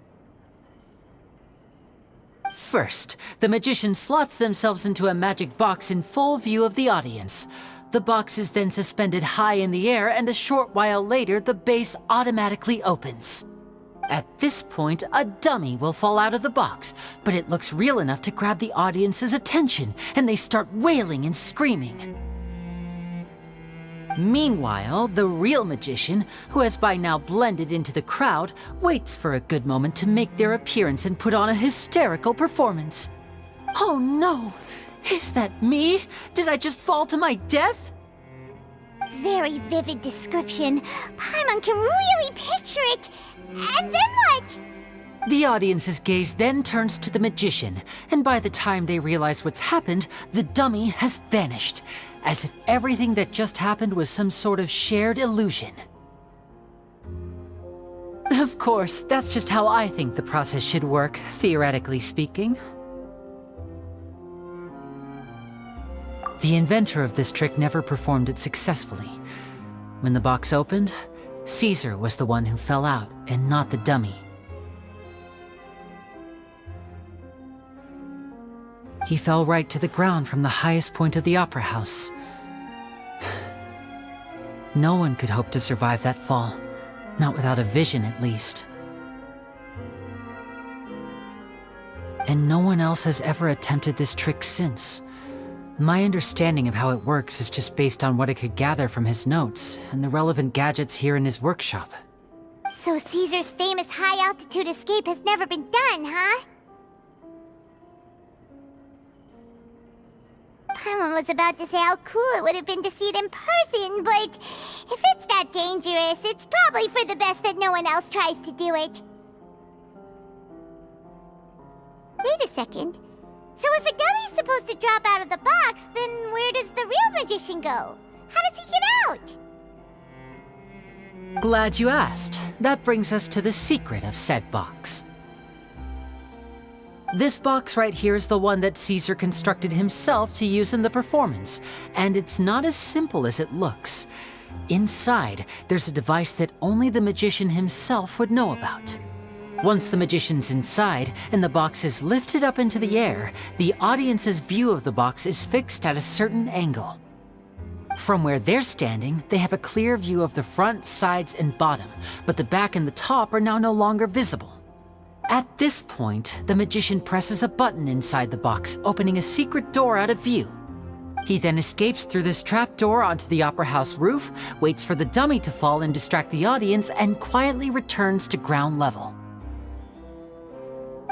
First, the magician slots themselves into a magic box in full view of the audience. The box is then suspended high in the air, and a short while later, the base automatically opens. At this point, a dummy will fall out of the box, but it looks real enough to grab the audience's attention, and they start wailing and screaming. Meanwhile, the real magician, who has by now blended into the crowd, waits for a good moment to make their appearance and put on a hysterical performance. Oh no! Is that me? Did I just fall to my death? Very vivid description. Paimon can really picture it. And then what? The audience's gaze then turns to the magician, and by the time they realize what's happened, the dummy has vanished, as if everything that just happened was some sort of shared illusion. Of course, that's just how I think the process should work, theoretically speaking. The inventor of this trick never performed it successfully. When the box opened, Caesar was the one who fell out, and not the dummy. He fell right to the ground from the highest point of the opera house. No one could hope to survive that fall, not without a vision at least. And no one else has ever attempted this trick since. My understanding of how it works is just based on what I could gather from his notes and the relevant gadgets here in his workshop. So Caesar's famous high-altitude escape has never been done, huh? Paimon was about to say how cool it would have been to see it in person, but if it's that dangerous, it's probably for the best that no one else tries to do it. Wait a second. So if a dummy's supposed to drop out of the box, then where does the real magician go? How does he get out? Glad you asked. That brings us to the secret of said box. This box right here is the one that Caesar constructed himself to use in the performance, and it's not as simple as it looks. Inside, there's a device that only the magician himself would know about. Once the magician's inside and the box is lifted up into the air, the audience's view of the box is fixed at a certain angle. From where they're standing, they have a clear view of the front, sides, and bottom, but the back and the top are now no longer visible. At this point, the magician presses a button inside the box, opening a secret door out of view. He then escapes through this trapdoor onto the opera house roof, waits for the dummy to fall and distract the audience, and quietly returns to ground level.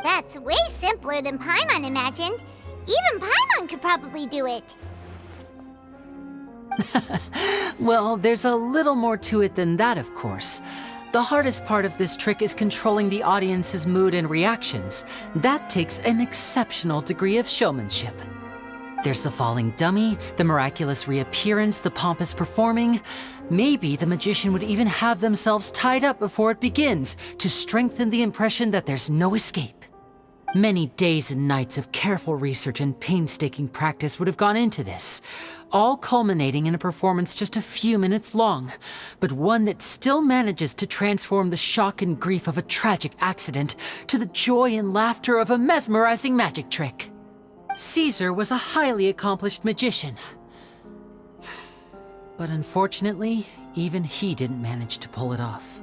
That's way simpler than Paimon imagined. Even Paimon could probably do it. Well, there's a little more to it than that, of course. The hardest part of this trick is controlling the audience's mood and reactions. That takes an exceptional degree of showmanship. There's the falling dummy, the miraculous reappearance, the pompous performing. Maybe the magician would even have themselves tied up before it begins to strengthen the impression that there's no escape. Many days and nights of careful research and painstaking practice would have gone into this, all culminating in a performance just a few minutes long, but one that still manages to transform the shock and grief of a tragic accident to the joy and laughter of a mesmerizing magic trick. Caesar was a highly accomplished magician. But unfortunately, even he didn't manage to pull it off.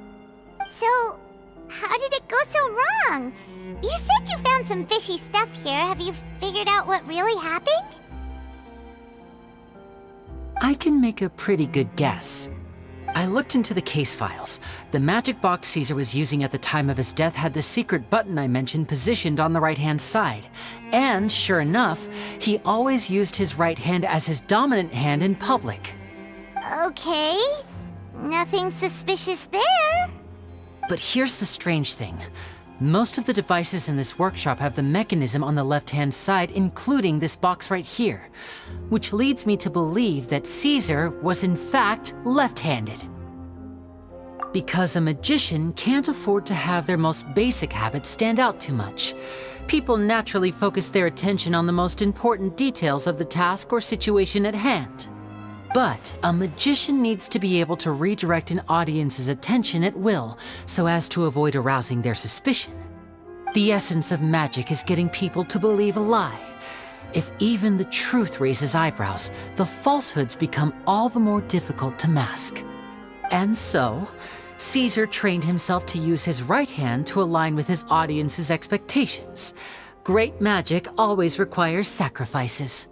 So, how did it go so wrong? You said you found some fishy stuff here. Have you figured out what really happened? I can make a pretty good guess. I looked into the case files. The magic box Caesar was using at the time of his death had the secret button I mentioned positioned on the right-hand side. And sure enough, he always used his right hand as his dominant hand in public. Okay, nothing suspicious there. But here's the strange thing. Most of the devices in this workshop have the mechanism on the left-hand side, including this box right here, which leads me to believe that Caesar was in fact left-handed. Because a magician can't afford to have their most basic habits stand out too much. People naturally focus their attention on the most important details of the task or situation at hand. But a magician needs to be able to redirect an audience's attention at will so as to avoid arousing their suspicion. The essence of magic is getting people to believe a lie. If even the truth raises eyebrows, the falsehoods become all the more difficult to mask. And so, Caesar trained himself to use his right hand to align with his audience's expectations. Great magic always requires sacrifices.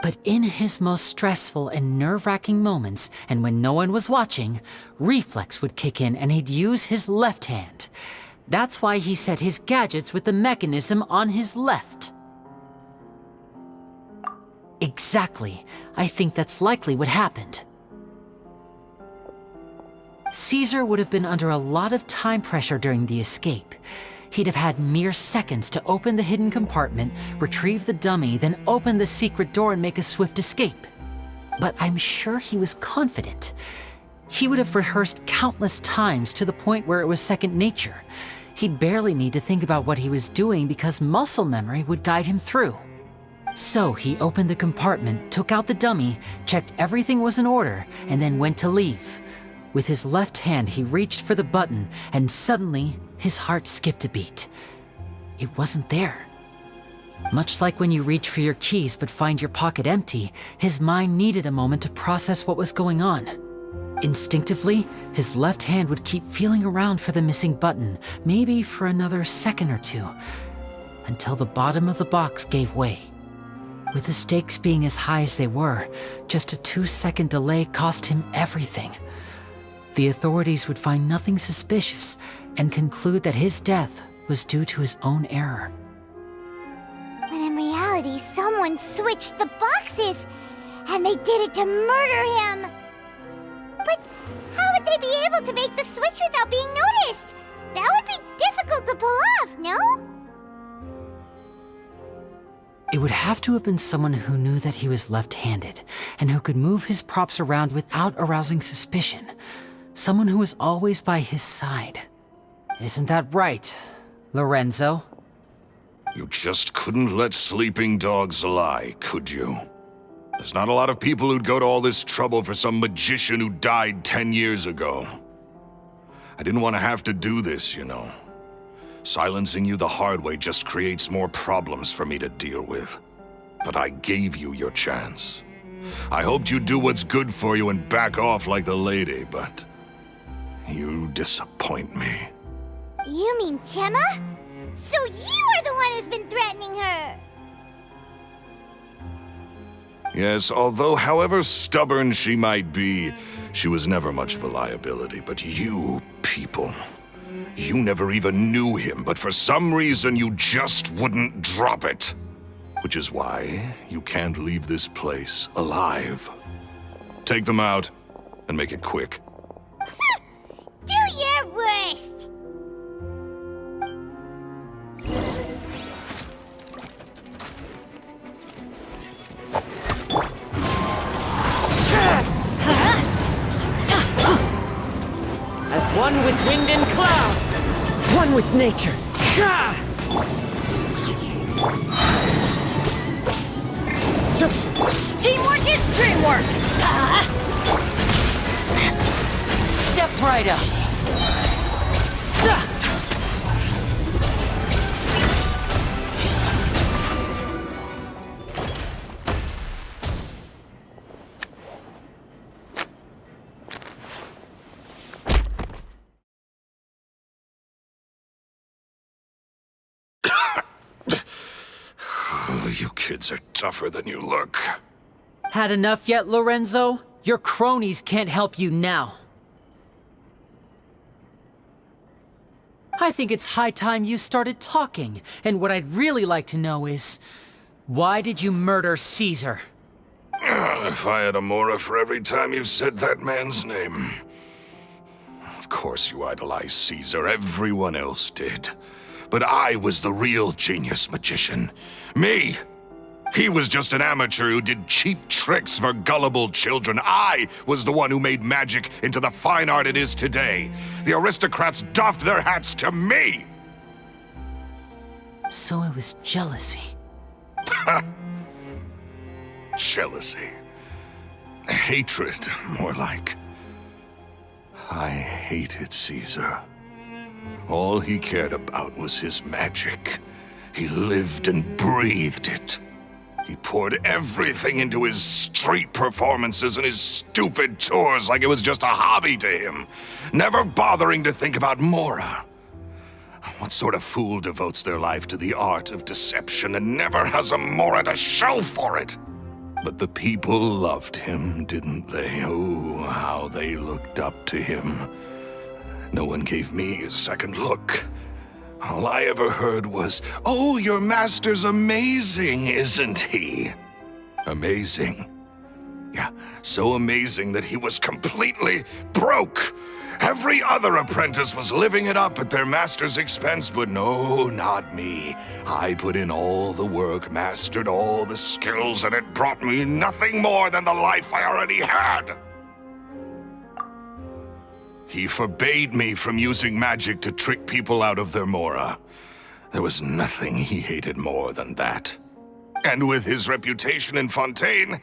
But in his most stressful and nerve-wracking moments, and when no one was watching, reflex would kick in and he'd use his left hand. That's why he set his gadgets with the mechanism on his left. Exactly. I think that's likely what happened. Caesar would have been under a lot of time pressure during the escape. He'd have had mere seconds to open the hidden compartment, retrieve the dummy, then open the secret door and make a swift escape. But I'm sure he was confident. He would have rehearsed countless times to the point where it was second nature. He'd barely need to think about what he was doing because muscle memory would guide him through. So he opened the compartment, took out the dummy, checked everything was in order, and then went to leave. With his left hand, he reached for the button, and suddenly, his heart skipped a beat. It wasn't there. Much like when you reach for your keys but find your pocket empty, his mind needed a moment to process what was going on. Instinctively, his left hand would keep feeling around for the missing button, maybe for another second or two, until the bottom of the box gave way. With the stakes being as high as they were, just a 2-second delay cost him everything. The authorities would find nothing suspicious and conclude that his death was due to his own error. When in reality, someone switched the boxes, and they did it to murder him. But how would they be able to make the switch without being noticed? That would be difficult to pull off, no? It would have to have been someone who knew that he was left-handed and who could move his props around without arousing suspicion. Someone who was always by his side. Isn't that right, Lorenzo? You just couldn't let sleeping dogs lie, could you? There's not a lot of people who'd go to all this trouble for some magician who died 10 years ago. I didn't want to have to do this, you know. Silencing you the hard way just creates more problems for me to deal with. But I gave you your chance. I hoped you'd do what's good for you and back off like the lady, but you disappoint me. You mean Gemma? So you are the one who's been threatening her! Yes, although however stubborn she might be, she was never much of a liability. But you people, you never even knew him, but for some reason you just wouldn't drop it. which is why you can't leave this place alive. Take them out, and make it quick. Do your worst! As one with wind and cloud, one with nature. Teamwork is dreamwork! Step right up. You kids are tougher than you look. Had enough yet, Lorenzo? Your cronies can't help you now. I think it's high time you started talking, and what I'd really like to know is, why did you murder Caesar? If I had a Mora for every time you said that man's name. Of course you idolized Caesar, everyone else did. But I was the real genius magician. Me! He was just an amateur who did cheap tricks for gullible children. I was the one who made magic into the fine art it is today. The aristocrats doffed their hats to me! So it was jealousy. Jealousy. Hatred, more like. I hated Caesar. All he cared about was his magic. He lived and breathed it. He poured everything into his street performances and his stupid tours like it was just a hobby to him, never bothering to think about Mora. What sort of fool devotes their life to the art of deception and never has a Mora to show for it? But the people loved him, didn't they? Oh, how they looked up to him. No one gave me a second look. All I ever heard was, "Oh, your master's amazing, isn't he?" Amazing. Yeah, so amazing that he was completely broke. Every other apprentice was living it up at their master's expense, but no, not me. I put in all the work, mastered all the skills, and it brought me nothing more than the life I already had. He forbade me from using magic to trick people out of their Mora. There was nothing he hated more than that. And with his reputation in Fontaine,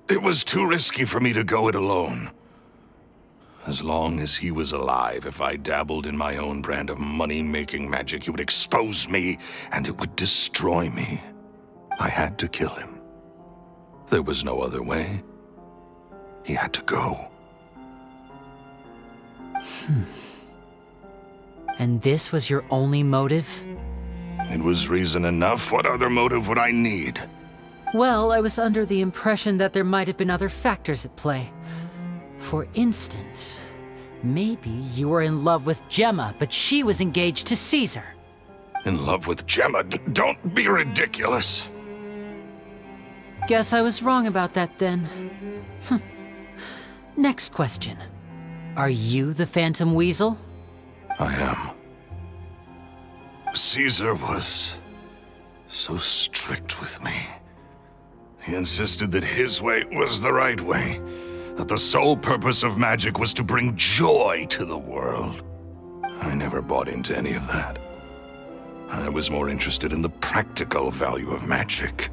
it was too risky for me to go it alone. As long as he was alive, if I dabbled in my own brand of money-making magic, he would expose me, and it would destroy me. I had to kill him. There was no other way. He had to go. And this was your only motive? It was reason enough. What other motive would I need? Well, I was under the impression that there might have been other factors at play. For instance, maybe you were in love with Gemma, but she was engaged to Caesar. In love with Gemma? Don't be ridiculous. Guess I was wrong about that then. Next question. Are you the Phantom Weasel? I am. Caesar was so strict with me. He insisted that his way was the right way, that the sole purpose of magic was to bring joy to the world. I never bought into any of that. I was more interested in the practical value of magic.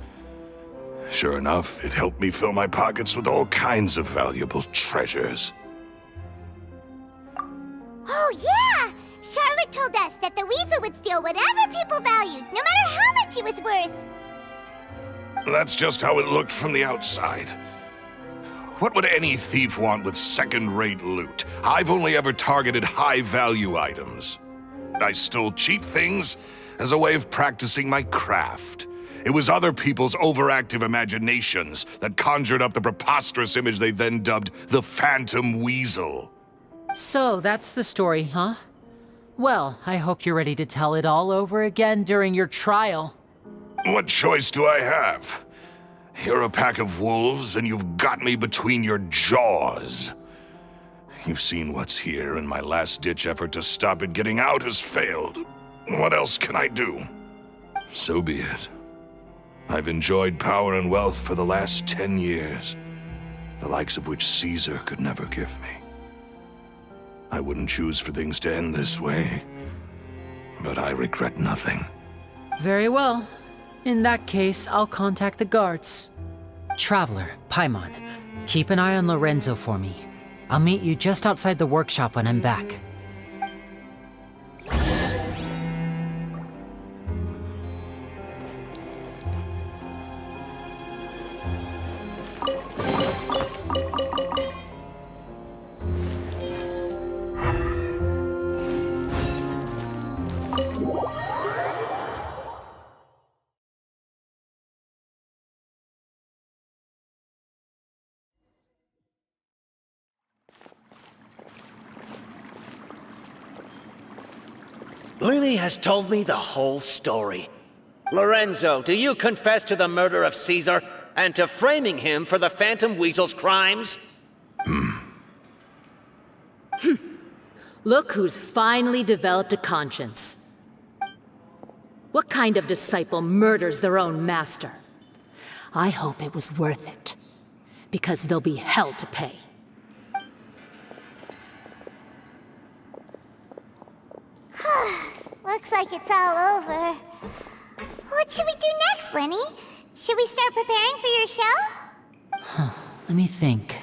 Sure enough, it helped me fill my pockets with all kinds of valuable treasures. Oh, yeah! Charlotte told us that the weasel would steal whatever people valued, no matter how much it was worth. That's just how it looked from the outside. What would any thief want with second-rate loot? I've only ever targeted high-value items. I stole cheap things as a way of practicing my craft. It was other people's overactive imaginations that conjured up the preposterous image they then dubbed the Phantom Weasel. So that's the story, huh? Well, I hope you're ready to tell it all over again during your trial. What choice do I have? You're a pack of wolves, and you've got me between your jaws. You've seen what's here, and my last-ditch effort to stop it getting out has failed. What else can I do? So be it. I've enjoyed power and wealth for the last 10 years, the likes of which Caesar could never give me. I wouldn't choose for things to end this way, but I regret nothing. Very well. In that case, I'll contact the guards. Traveler, Paimon, keep an eye on Lorenzo for me. I'll meet you just outside the workshop when I'm back. Lyney has told me the whole story. Lorenzo, do you confess to the murder of Caesar and to framing him for the Phantom Weasel's crimes? Look who's finally developed a conscience. What kind of disciple murders their own master? I hope it was worth it, because they'll be hell to pay. Looks like it's all over. What should we do next, Lyney? Should we start preparing for your show? Let me think.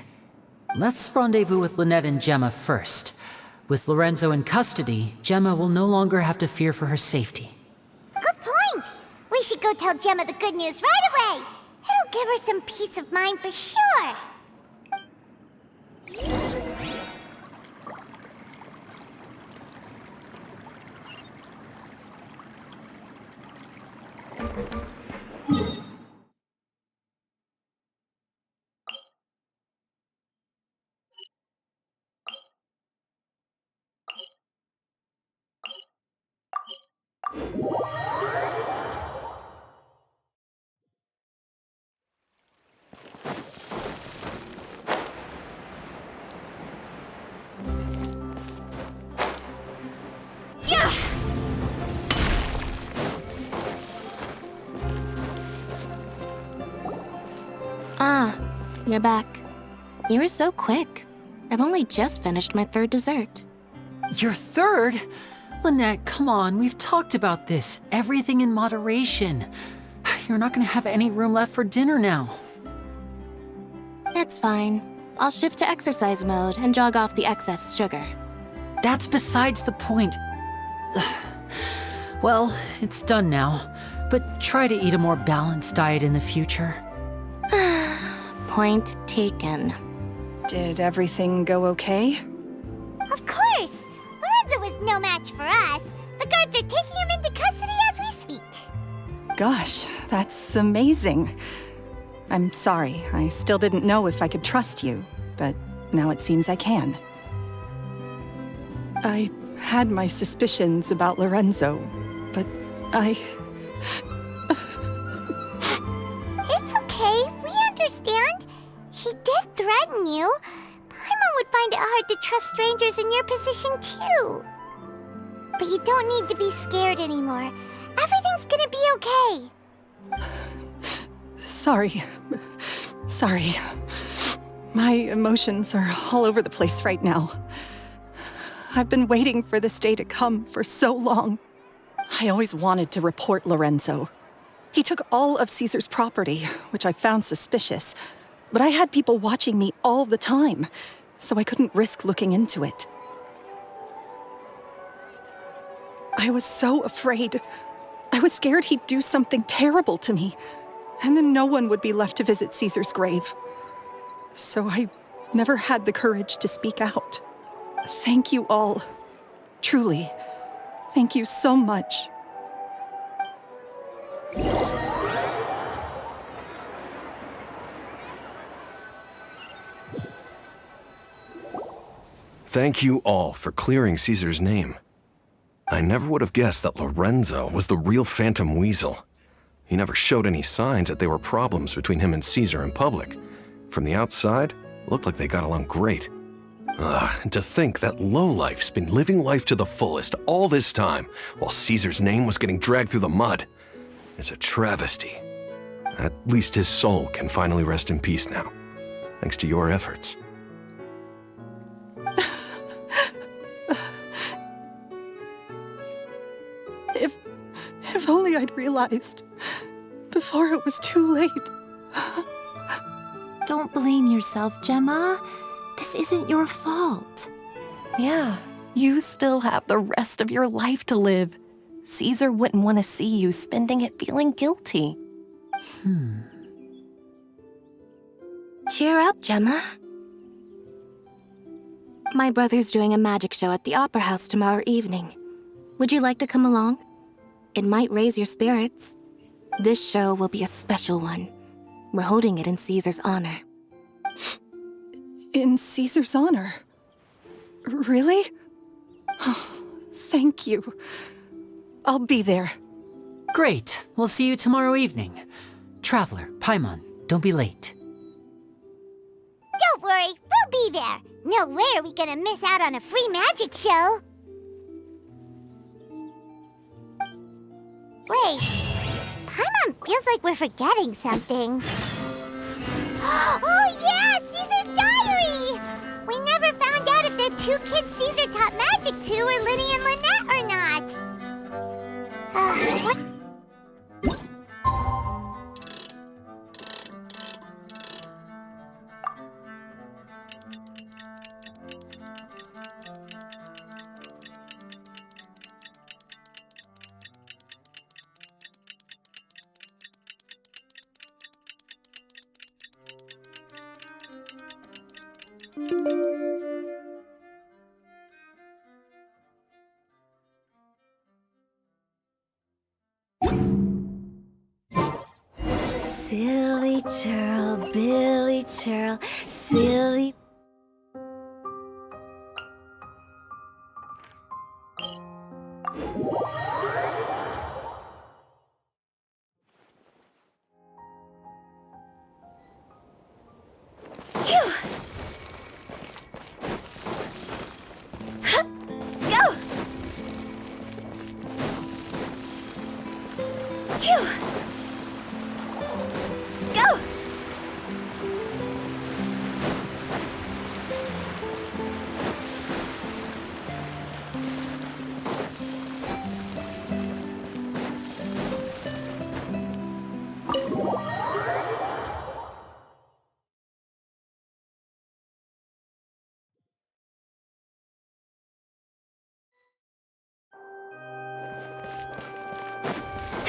Let's rendezvous with Lynette and Gemma first. With Lorenzo in custody, Gemma will no longer have to fear for her safety. Good point. We should go tell Gemma the good news right away. It'll give her some peace of mind for sure. You're back. You were so quick. I've only just finished my third dessert. Your third? Lynette, come on, we've talked about this. Everything in moderation. You're not gonna have any room left for dinner now. It's fine. I'll shift to exercise mode and jog off the excess sugar. That's besides the point. Well, it's done now, but try to eat a more balanced diet in the future. Point taken. Did everything go okay? Of course! Lorenzo was no match for us. The guards are taking him into custody as we speak. Gosh, that's amazing. I'm sorry, I still didn't know if I could trust you, but now it seems I can. I had my suspicions about Lorenzo, but It's okay, we understand. He did threaten you. Paimon would find it hard to trust strangers in your position too. But you don't need to be scared anymore. Everything's gonna be okay. Sorry. My emotions are all over the place right now. I've been waiting for this day to come for so long. I always wanted to report Lorenzo. He took all of Caesar's property, which I found suspicious, but I had people watching me all the time, so I couldn't risk looking into it. I was so afraid. I was scared he'd do something terrible to me, and then no one would be left to visit Caesar's grave. So I never had the courage to speak out. Thank you all. Truly, thank you so much. Thank you all for clearing Caesar's name. I never would have guessed that Lorenzo was the real Phantom Weasel. He never showed any signs that there were problems between him and Caesar in public. From the outside, it looked like they got along great. And to think that lowlife's been living life to the fullest all this time, while Caesar's name was getting dragged through the mud. It's a travesty. At least his soul can finally rest in peace now, thanks to your efforts. If only I'd realized before it was too late. Don't blame yourself, Gemma. This isn't your fault. Yeah, you still have the rest of your life to live. Caesar wouldn't want to see you spending it feeling guilty. Cheer up, Gemma. My brother's doing a magic show at the Opera House tomorrow evening. Would you like to come along? It might raise your spirits. This show will be a special one. We're holding it in Caesar's honor. In Caesar's honor? Really? Oh, thank you. I'll be there. Great. We'll see you tomorrow evening. Traveler, Paimon, don't be late. Don't worry, we'll be there. No way are we gonna miss out on a free magic show. Wait, Paimon feels like we're forgetting something. Oh yeah, Caesar's diary! We never found out if the two kids Caesar taught magic to were Lyney and Lynette or not. Silly churl, Billy churl, silly... Phew! Go! Phew! Go!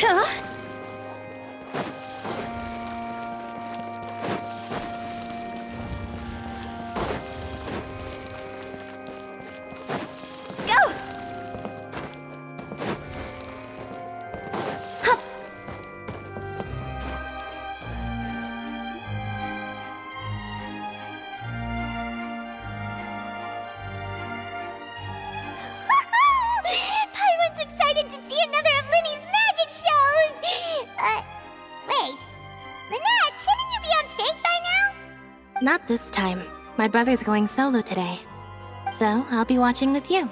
Huh? Go! Hup! Paimon's excited to see another of Lyney's magic shows! Wait. Lynette, shouldn't you be on stage by now? Not this time. My brother's going solo today. So I'll be watching with you.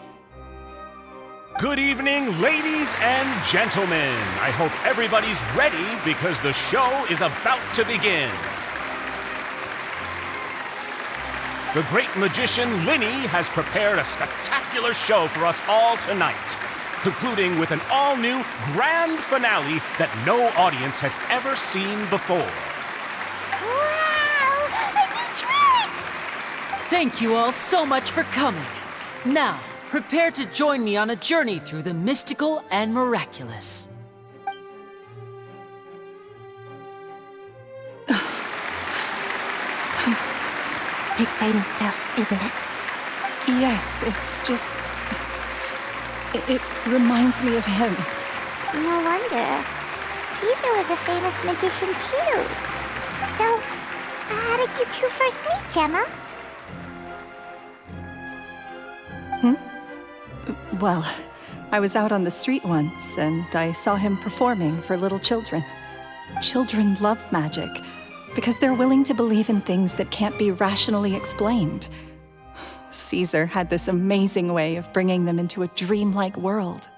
Good evening, ladies and gentlemen. I hope everybody's ready because the show is about to begin. The great magician Lyney has prepared a spectacular show for us all tonight, concluding with an all-new grand finale that no audience has ever seen before. Wow! A new trick! Thank you all so much for coming. Now, prepare to join me on a journey through the mystical and miraculous. Exciting stuff, isn't it? Yes, it's just... It reminds me of him. No wonder. Caesar was a famous magician too. So, how did you two first meet, Gemma? Well, I was out on the street once, and I saw him performing for little children. Children love magic because they're willing to believe in things that can't be rationally explained. Caesar had this amazing way of bringing them into a dreamlike world.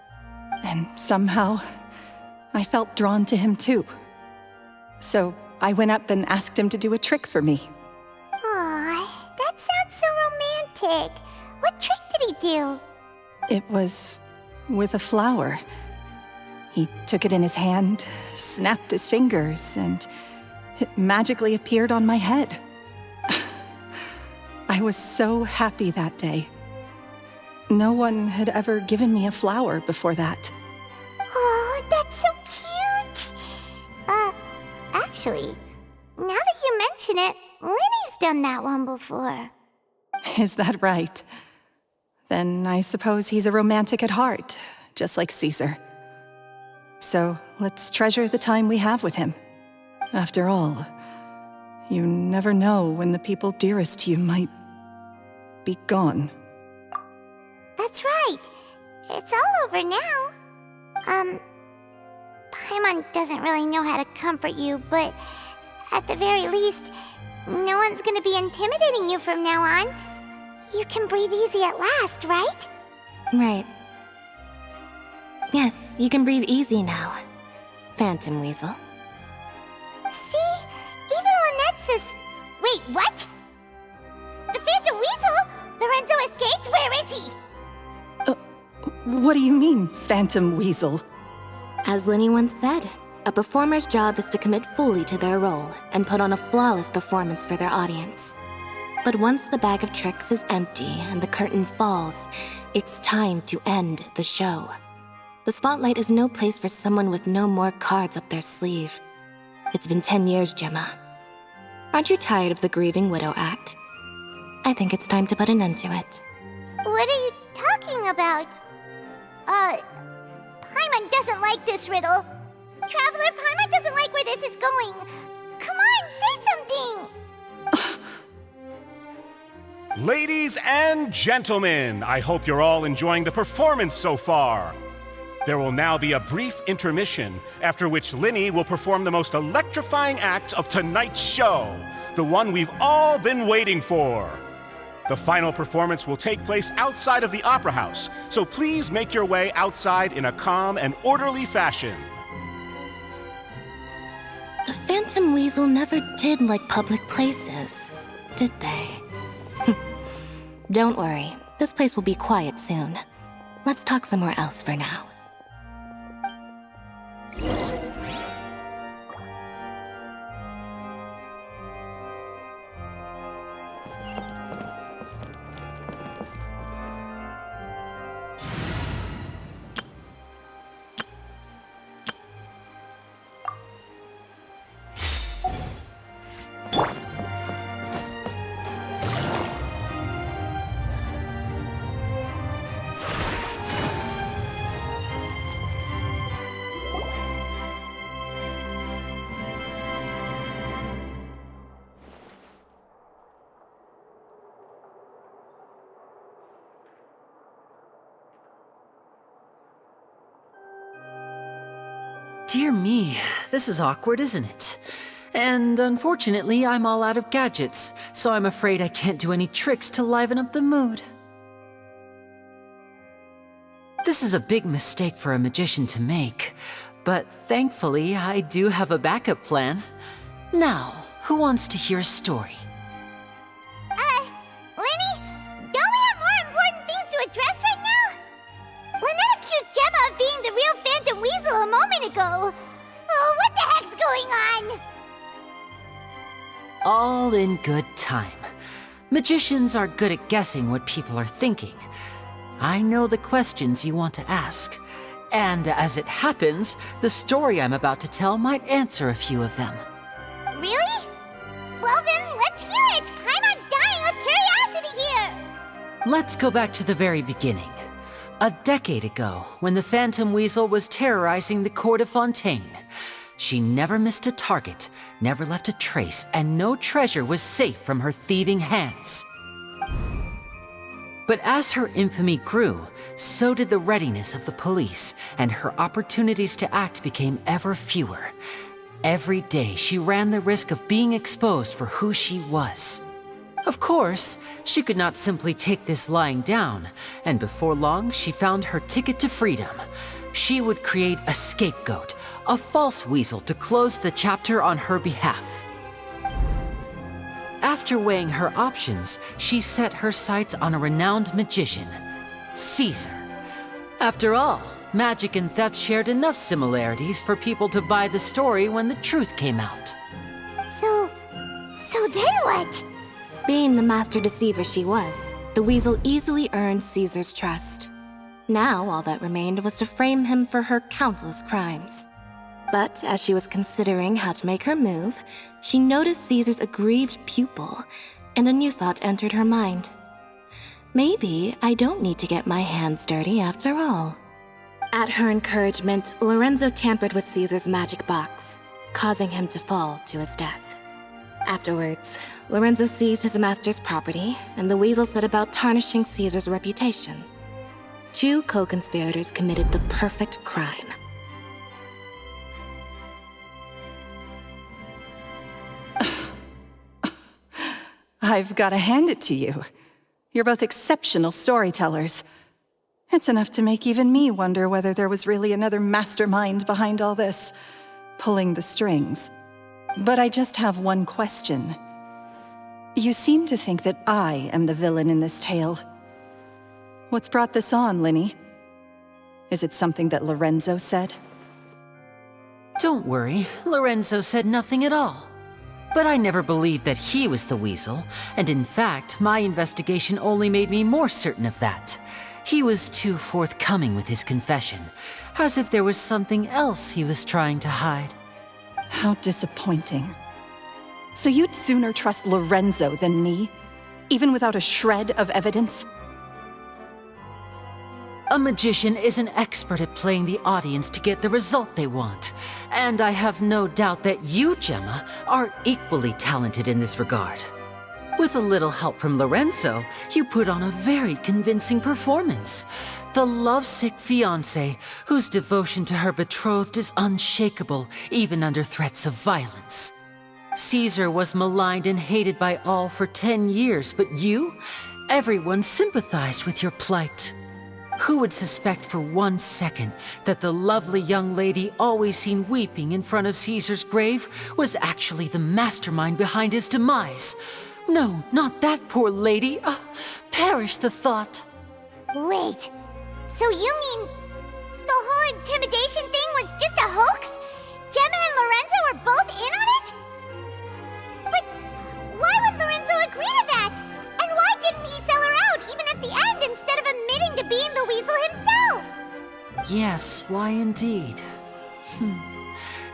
And somehow, I felt drawn to him too. So I went up and asked him to do a trick for me. Aw, that sounds so romantic. What trick did he do? It was with a flower. He took it in his hand, snapped his fingers, and it magically appeared on my head. I was so happy that day. No one had ever given me a flower before that. Oh, that's so cute! Actually, now that you mention it, Lyney's done that one before. Is that right? Then I suppose he's a romantic at heart, just like Caesar. So let's treasure the time we have with him. After all, you never know when the people dearest to you might be gone. That's right. It's all over now. Paimon doesn't really know how to comfort you, but at the very least, no one's gonna be intimidating you from now on. You can breathe easy at last, right? Right. Yes, you can breathe easy now, Phantom Weasel. See? Even Lynette says... Wait, what? The Phantom Weasel? Lorenzo escaped? Where is he? What do you mean, Phantom Weasel? As Lyney once said, a performer's job is to commit fully to their role and put on a flawless performance for their audience. But once the bag of tricks is empty and the curtain falls, it's time to end the show. The spotlight is no place for someone with no more cards up their sleeve. It's been 10 years, Gemma. Aren't you tired of the grieving widow act? I think it's time to put an end to it. What are you talking about? Paimon doesn't like this riddle. Traveler, Paimon doesn't like where this is going. Come on, say something! Ladies and gentlemen, I hope you're all enjoying the performance so far. There will now be a brief intermission, after which Lyney will perform the most electrifying act of tonight's show, the one we've all been waiting for. The final performance will take place outside of the Opera House, so please make your way outside in a calm and orderly fashion. The Phantom Weasel never did like public places, did they? Don't worry, this place will be quiet soon. Let's talk somewhere else for now. Dear me, this is awkward, isn't it? And unfortunately, I'm all out of gadgets, so I'm afraid I can't do any tricks to liven up the mood. This is a big mistake for a magician to make, but thankfully, I do have a backup plan. Now, who wants to hear a story? Lyney, don't we have more important things to address right now? Lynette accused Gemma of being the real Phantom Weasel a moment ago. Oh, what the heck's going on? All in good time. Magicians are good at guessing what people are thinking. I know the questions you want to ask. And as it happens, the story I'm about to tell might answer a few of them. Really? Well then, let's hear it! Paimon's dying of curiosity here! Let's go back to the very beginning. A decade ago, when the Phantom Weasel was terrorizing the court of Fontaine. She never missed a target, never left a trace, and no treasure was safe from her thieving hands. But as her infamy grew, so did the readiness of the police, and her opportunities to act became ever fewer. Every day she ran the risk of being exposed for who she was. Of course, she could not simply take this lying down, and before long she found her ticket to freedom. She would create a scapegoat, a false weasel to close the chapter on her behalf. After weighing her options, she set her sights on a renowned magician, Caesar. After all, magic and theft shared enough similarities for people to buy the story when the truth came out. So then what? Being the master deceiver she was, the weasel easily earned Caesar's trust. Now all that remained was to frame him for her countless crimes. But as she was considering how to make her move, she noticed Caesar's aggrieved pupil, and a new thought entered her mind. Maybe I don't need to get my hands dirty after all. At her encouragement, Lorenzo tampered with Caesar's magic box, causing him to fall to his death. Afterwards, Lorenzo seized his master's property, and the weasel set about tarnishing Caesar's reputation. Two co-conspirators committed the perfect crime. I've got to hand it to you. You're both exceptional storytellers. It's enough to make even me wonder whether there was really another mastermind behind all this, pulling the strings. But I just have one question. You seem to think that I am the villain in this tale. What's brought this on, Lyney? Is it something that Lorenzo said? Don't worry, Lorenzo said nothing at all. But I never believed that he was the weasel, and in fact, my investigation only made me more certain of that. He was too forthcoming with his confession, as if there was something else he was trying to hide. How disappointing. So you'd sooner trust Lorenzo than me, even without a shred of evidence? A magician is an expert at playing the audience to get the result they want. And I have no doubt that you, Gemma, are equally talented in this regard. With a little help from Lorenzo, you put on a very convincing performance. The lovesick fiancé, whose devotion to her betrothed is unshakable, even under threats of violence. Caesar was maligned and hated by all for 10 years, but you? Everyone sympathized with your plight. Who would suspect for 1 second that the lovely young lady always seen weeping in front of Caesar's grave was actually the mastermind behind his demise? No, not that poor lady. Perish the thought. Wait, so you mean the whole intimidation thing was just a hoax? Gemma and Lorenzo were both in on it? But why would Lorenzo agree to that? And why didn't he sell her out even at the end instead of admitting to being the weasel himself? Yes, why indeed?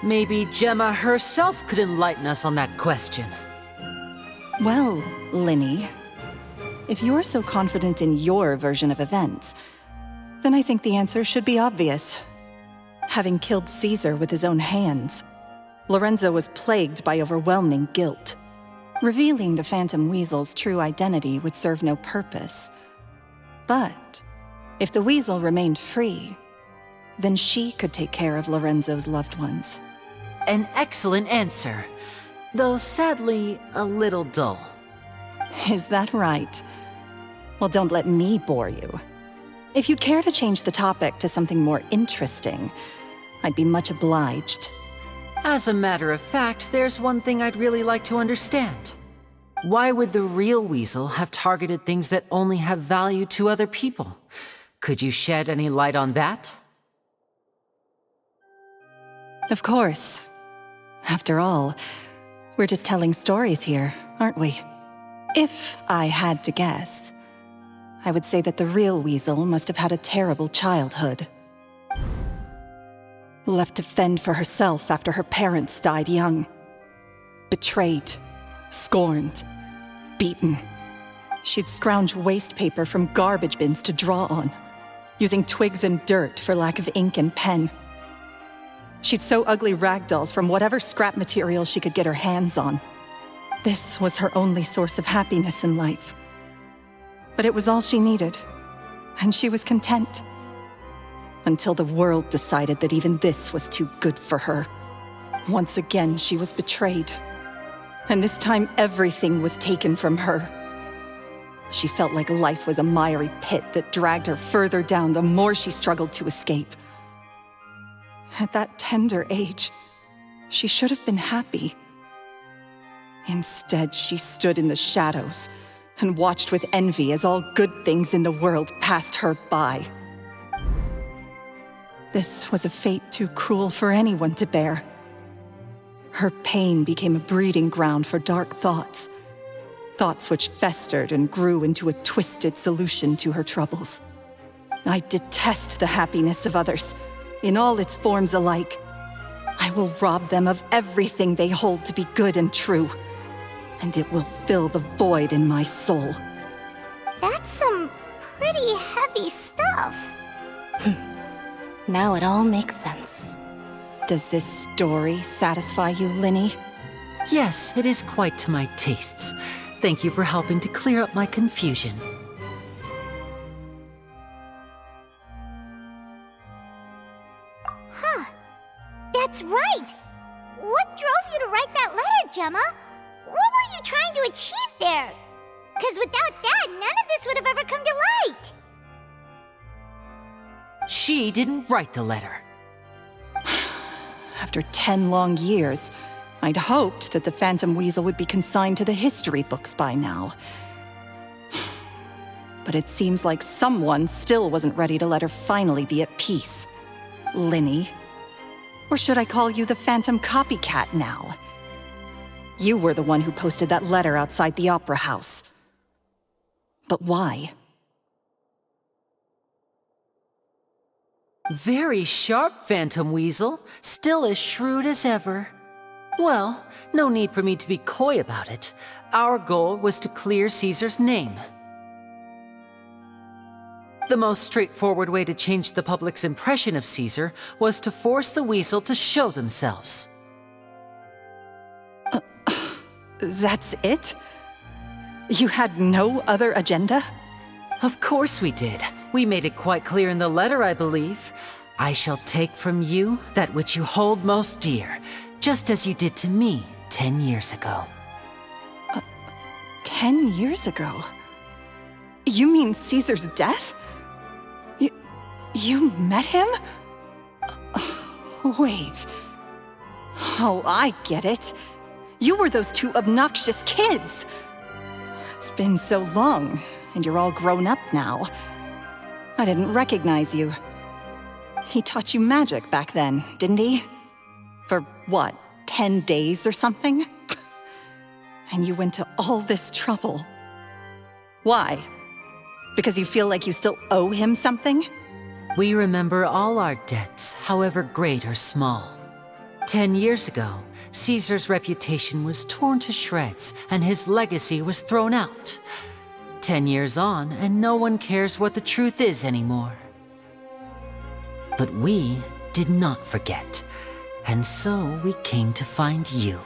Maybe Gemma herself could enlighten us on that question. Well, Lyney, if you're so confident in your version of events, then I think the answer should be obvious. Having killed Caesar with his own hands, Lorenzo was plagued by overwhelming guilt. Revealing the Phantom Weasel's true identity would serve no purpose. But if the Weasel remained free, then she could take care of Lorenzo's loved ones. An excellent answer, though sadly a little dull. Is that right? Well, don't let me bore you. If you'd care to change the topic to something more interesting, I'd be much obliged. As a matter of fact, there's one thing I'd really like to understand. Why would the real weasel have targeted things that only have value to other people? Could you shed any light on that? Of course. After all, we're just telling stories here, aren't we? If I had to guess, I would say that the real weasel must have had a terrible childhood. Left to fend for herself after her parents died young. Betrayed, scorned, beaten. She'd scrounge waste paper from garbage bins to draw on, using twigs and dirt for lack of ink and pen. She'd sew ugly rag dolls from whatever scrap material she could get her hands on. This was her only source of happiness in life. But it was all she needed, and she was content. Until the world decided that even this was too good for her. Once again, she was betrayed. And this time, everything was taken from her. She felt like life was a miry pit that dragged her further down the more she struggled to escape. At that tender age, she should have been happy. Instead, she stood in the shadows and watched with envy as all good things in the world passed her by. This was a fate too cruel for anyone to bear. Her pain became a breeding ground for dark thoughts. Thoughts which festered and grew into a twisted solution to her troubles. I detest the happiness of others, in all its forms alike. I will rob them of everything they hold to be good and true, and it will fill the void in my soul. That's some pretty heavy stuff. Now it all makes sense. Does this story satisfy you, Lyney? Yes, it is quite to my tastes. Thank you for helping to clear up my confusion. Huh. That's right! What drove you to write that letter, Gemma? What were you trying to achieve there? Because without that, none of this would have ever come to light! She didn't write the letter. After 10 long years, I'd hoped that the Phantom Weasel would be consigned to the history books by now. But it seems like someone still wasn't ready to let her finally be at peace. Lyney. Or should I call you the Phantom Copycat now? You were the one who posted that letter outside the Opera House. But why? Very sharp, Phantom Weasel. Still as shrewd as ever. Well, no need for me to be coy about it. Our goal was to clear Caesar's name. The most straightforward way to change the public's impression of Caesar was to force the Weasel to show themselves. That's it? You had no other agenda? Of course we did. We made it quite clear in the letter, I believe. I shall take from you that which you hold most dear, just as you did to me 10 years ago. 10 years ago? You mean Caesar's death? You met him? Wait. Oh, I get it. You were those two obnoxious kids. It's been so long, and you're all grown up now. I didn't recognize you. He taught you magic back then, didn't he? For what, 10 days or something? And you went to all this trouble. Why? Because you feel like you still owe him something? We remember all our debts, however great or small. 10 years ago, Caesar's reputation was torn to shreds, and his legacy was thrown out. 10 years on, and no one cares what the truth is anymore. But we did not forget, and so we came to find you.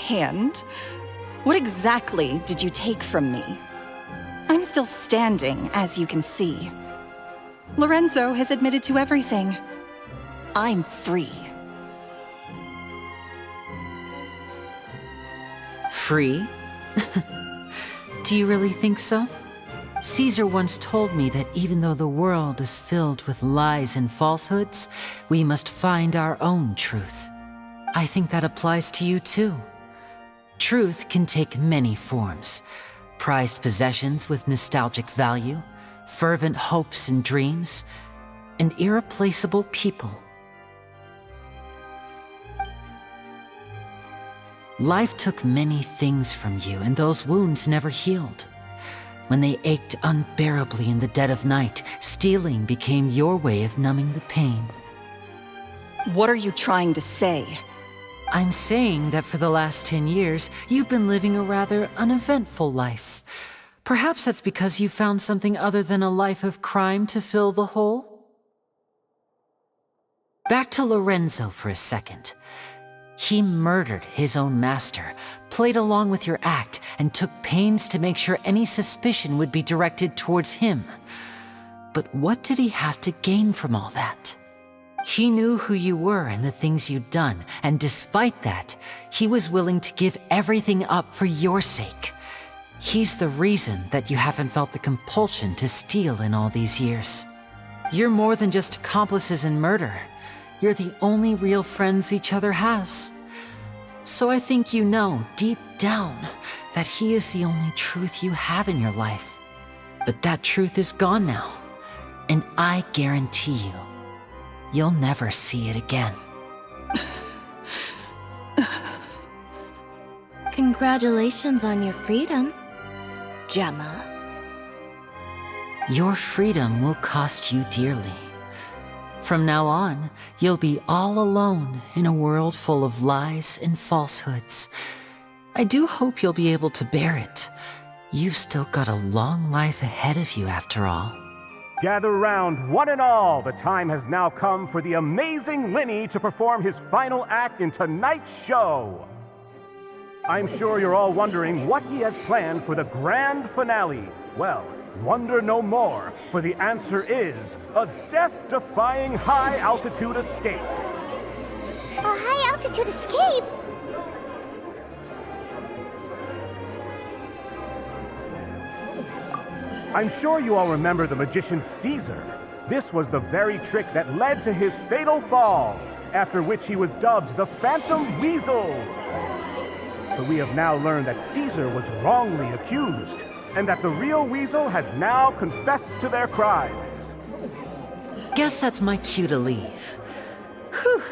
And? What exactly did you take from me? I'm still standing, as you can see. Lorenzo has admitted to everything. I'm free. Free? Do you really think so? Caesar once told me that even though the world is filled with lies and falsehoods, we must find our own truth. I think that applies to you too. Truth can take many forms. Prized possessions with nostalgic value, fervent hopes and dreams, and irreplaceable people. Life took many things from you, and those wounds never healed. When they ached unbearably in the dead of night, stealing became your way of numbing the pain. What are you trying to say? I'm saying that for the last 10 years, you've been living a rather uneventful life. Perhaps that's because you found something other than a life of crime to fill the hole? Back to Lorenzo for a second. He murdered his own master, played along with your act, and took pains to make sure any suspicion would be directed towards him. But what did he have to gain from all that? He knew who you were and the things you'd done, and despite that, he was willing to give everything up for your sake. He's the reason that you haven't felt the compulsion to steal in all these years. You're more than just accomplices in murder. You're the only real friends each other has. So I think you know, deep down, that he is the only truth you have in your life. But that truth is gone now, and I guarantee you, you'll never see it again. Congratulations on your freedom, Gemma. Your freedom will cost you dearly. From now on, you'll be all alone in a world full of lies and falsehoods. I do hope you'll be able to bear it. You've still got a long life ahead of you after all. Gather round, one and all. The time has now come for the amazing Lyney to perform his final act in tonight's show. I'm sure you're all wondering what he has planned for the grand finale. Well, wonder no more, for the answer is a death-defying high-altitude escape. A high-altitude escape? I'm sure you all remember the magician Caesar. This was the very trick that led to his fatal fall, after which he was dubbed the Phantom Weasel. But we have now learned that Caesar was wrongly accused, and that the real Weasel has now confessed to their crimes. Guess that's my cue to leave. Whew.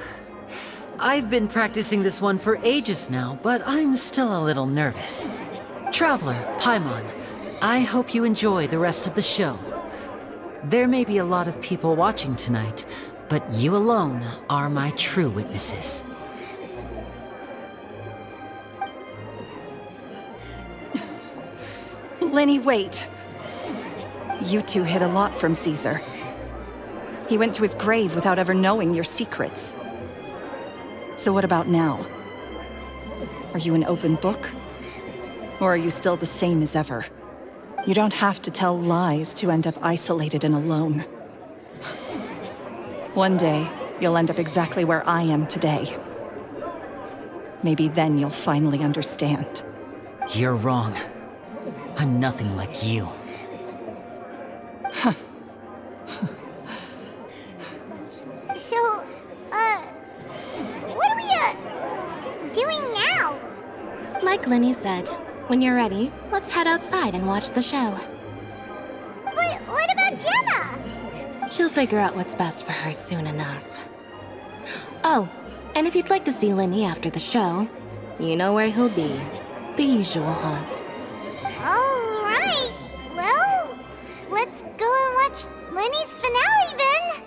I've been practicing this one for ages now, but I'm still a little nervous. Traveler, Paimon, I hope you enjoy the rest of the show. There may be a lot of people watching tonight, but you alone are my true witnesses. Lyney, wait. You two hid a lot from Caesar. He went to his grave without ever knowing your secrets. So what about now? Are you an open book? Or are you still the same as ever? You don't have to tell lies to end up isolated and alone. One day, you'll end up exactly where I am today. Maybe then you'll finally understand. You're wrong. I'm nothing like you. So, what are we, doing now? Like Lyney said, when you're ready, let's head outside and watch the show. But what about Gemma? She'll figure out what's best for her soon enough. Oh, and if you'd like to see Lyney after the show, you know where he'll be. The usual haunt. All right. Well, let's go and watch Lyney's finale then.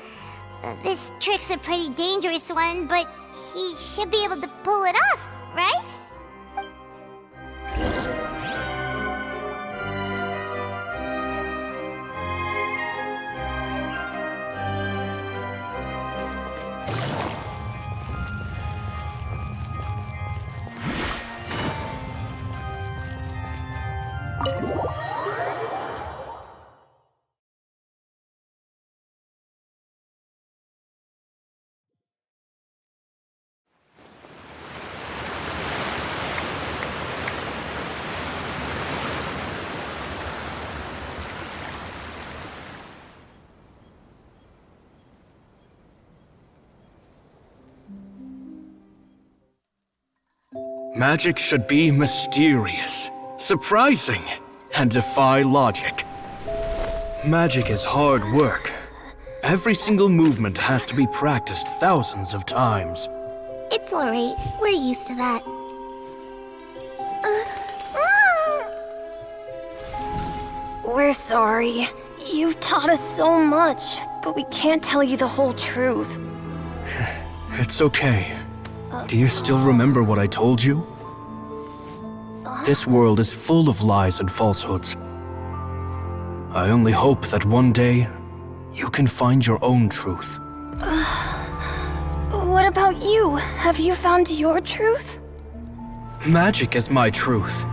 This trick's a pretty dangerous one, but he should be able to pull it off, right? Magic should be mysterious, surprising, and defy logic. Magic is hard work. Every single movement has to be practiced thousands of times. It's alright. We're used to that. We're sorry. You've taught us so much, but we can't tell you the whole truth. It's okay. Do you still remember what I told you? This world is full of lies and falsehoods. I only hope that one day, you can find your own truth. What about you? Have you found your truth? Magic is my truth.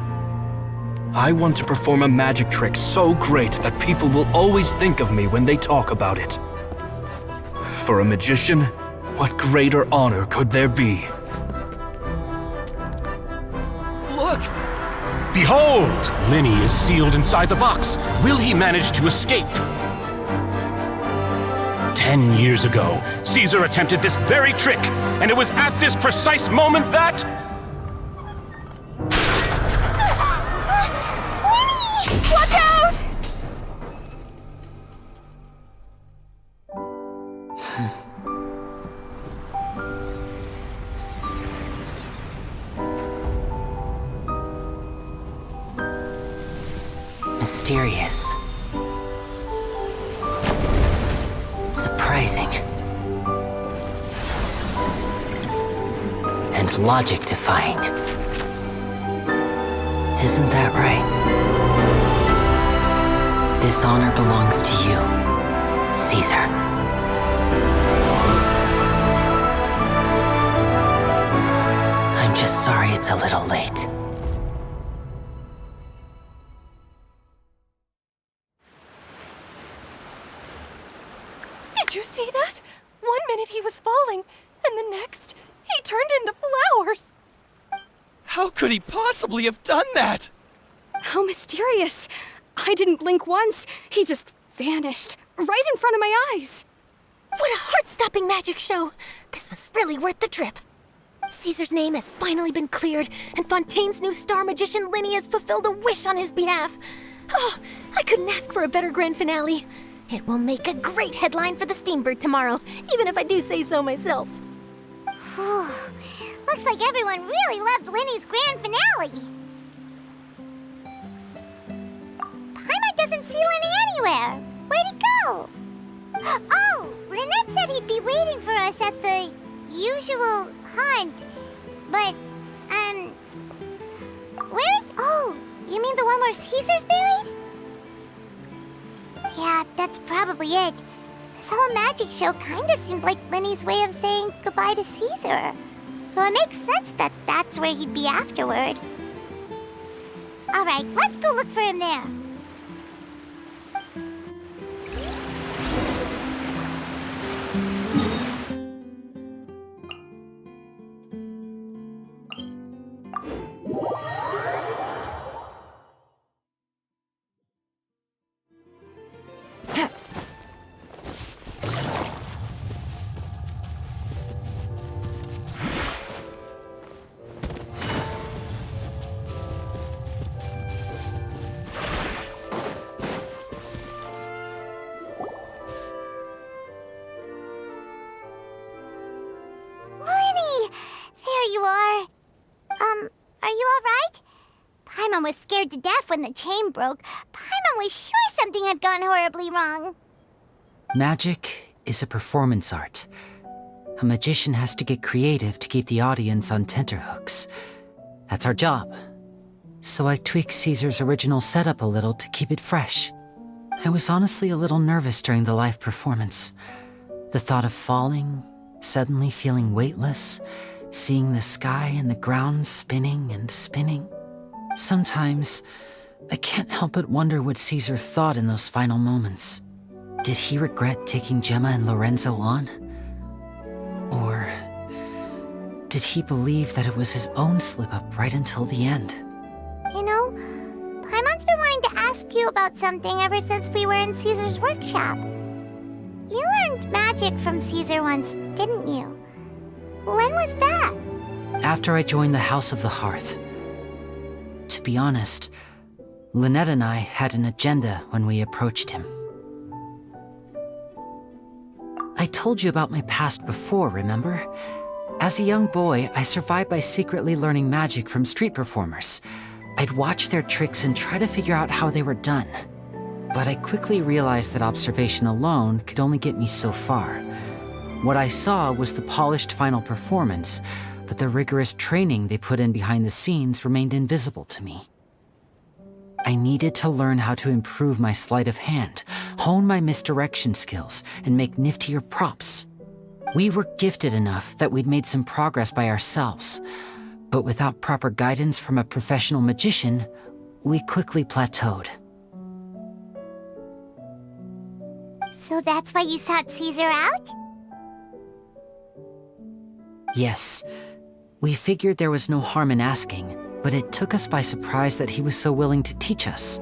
I want to perform a magic trick so great that people will always think of me when they talk about it. For a magician, What greater honor could there be? Look! Behold! Lyney is sealed inside the box. Will he manage to escape? 10 years ago, Caesar attempted this very trick, and it was at this precise moment that... Lyney! Watch out! Mysterious. Surprising. And logic-defying. Isn't that right? This honor belongs to you, Caesar. I'm just sorry it's a little late. Did you see that? 1 minute he was falling, and the next, he turned into flowers. How could he possibly have done that? How mysterious. I didn't blink once. He just vanished, right in front of my eyes. What a heart-stopping magic show! This was really worth the trip. Caesar's name has finally been cleared, and Fontaine's new star magician Lyney has fulfilled a wish on his behalf. Oh, I couldn't ask for a better grand finale. It will make a great headline for the Steambird tomorrow, even if I do say so myself. Whew. Looks like everyone really loved Lyney's grand finale. Paimon doesn't see Lyney anywhere. Where'd he go? Oh, Lynette said he'd be waiting for us at the usual haunt. But, where is... Oh, you mean the one where Caesar's buried? Yeah, that's probably it. This whole magic show kinda seemed like Lyney's way of saying goodbye to Caesar. So it makes sense that that's where he'd be afterward. Alright, let's go look for him there. Are you alright? Paimon was scared to death when the chain broke. Paimon was sure something had gone horribly wrong. Magic is a performance art. A magician has to get creative to keep the audience on tenterhooks. That's our job. So I tweaked Caesar's original setup a little to keep it fresh. I was honestly a little nervous during the live performance. The thought of falling, suddenly feeling weightless, seeing the sky and the ground spinning and spinning. Sometimes, I can't help but wonder what Caesar thought in those final moments. Did he regret taking Gemma and Lorenzo on? Or did he believe that it was his own slip-up right until the end? You know, Paimon's been wanting to ask you about something ever since we were in Caesar's workshop. You learned magic from Caesar once, didn't you? When was that? After I joined the House of the Hearth. To be honest, Lynette and I had an agenda when we approached him. I told you about my past before, remember? As a young boy, I survived by secretly learning magic from street performers. I'd watch their tricks and try to figure out how they were done. But I quickly realized that observation alone could only get me so far. What I saw was the polished final performance, but the rigorous training they put in behind the scenes remained invisible to me. I needed to learn how to improve my sleight of hand, hone my misdirection skills, and make niftier props. We were gifted enough that we'd made some progress by ourselves, but without proper guidance from a professional magician, we quickly plateaued. So that's why you sought Caesar out? Yes, we figured there was no harm in asking, but it took us by surprise that he was so willing to teach us.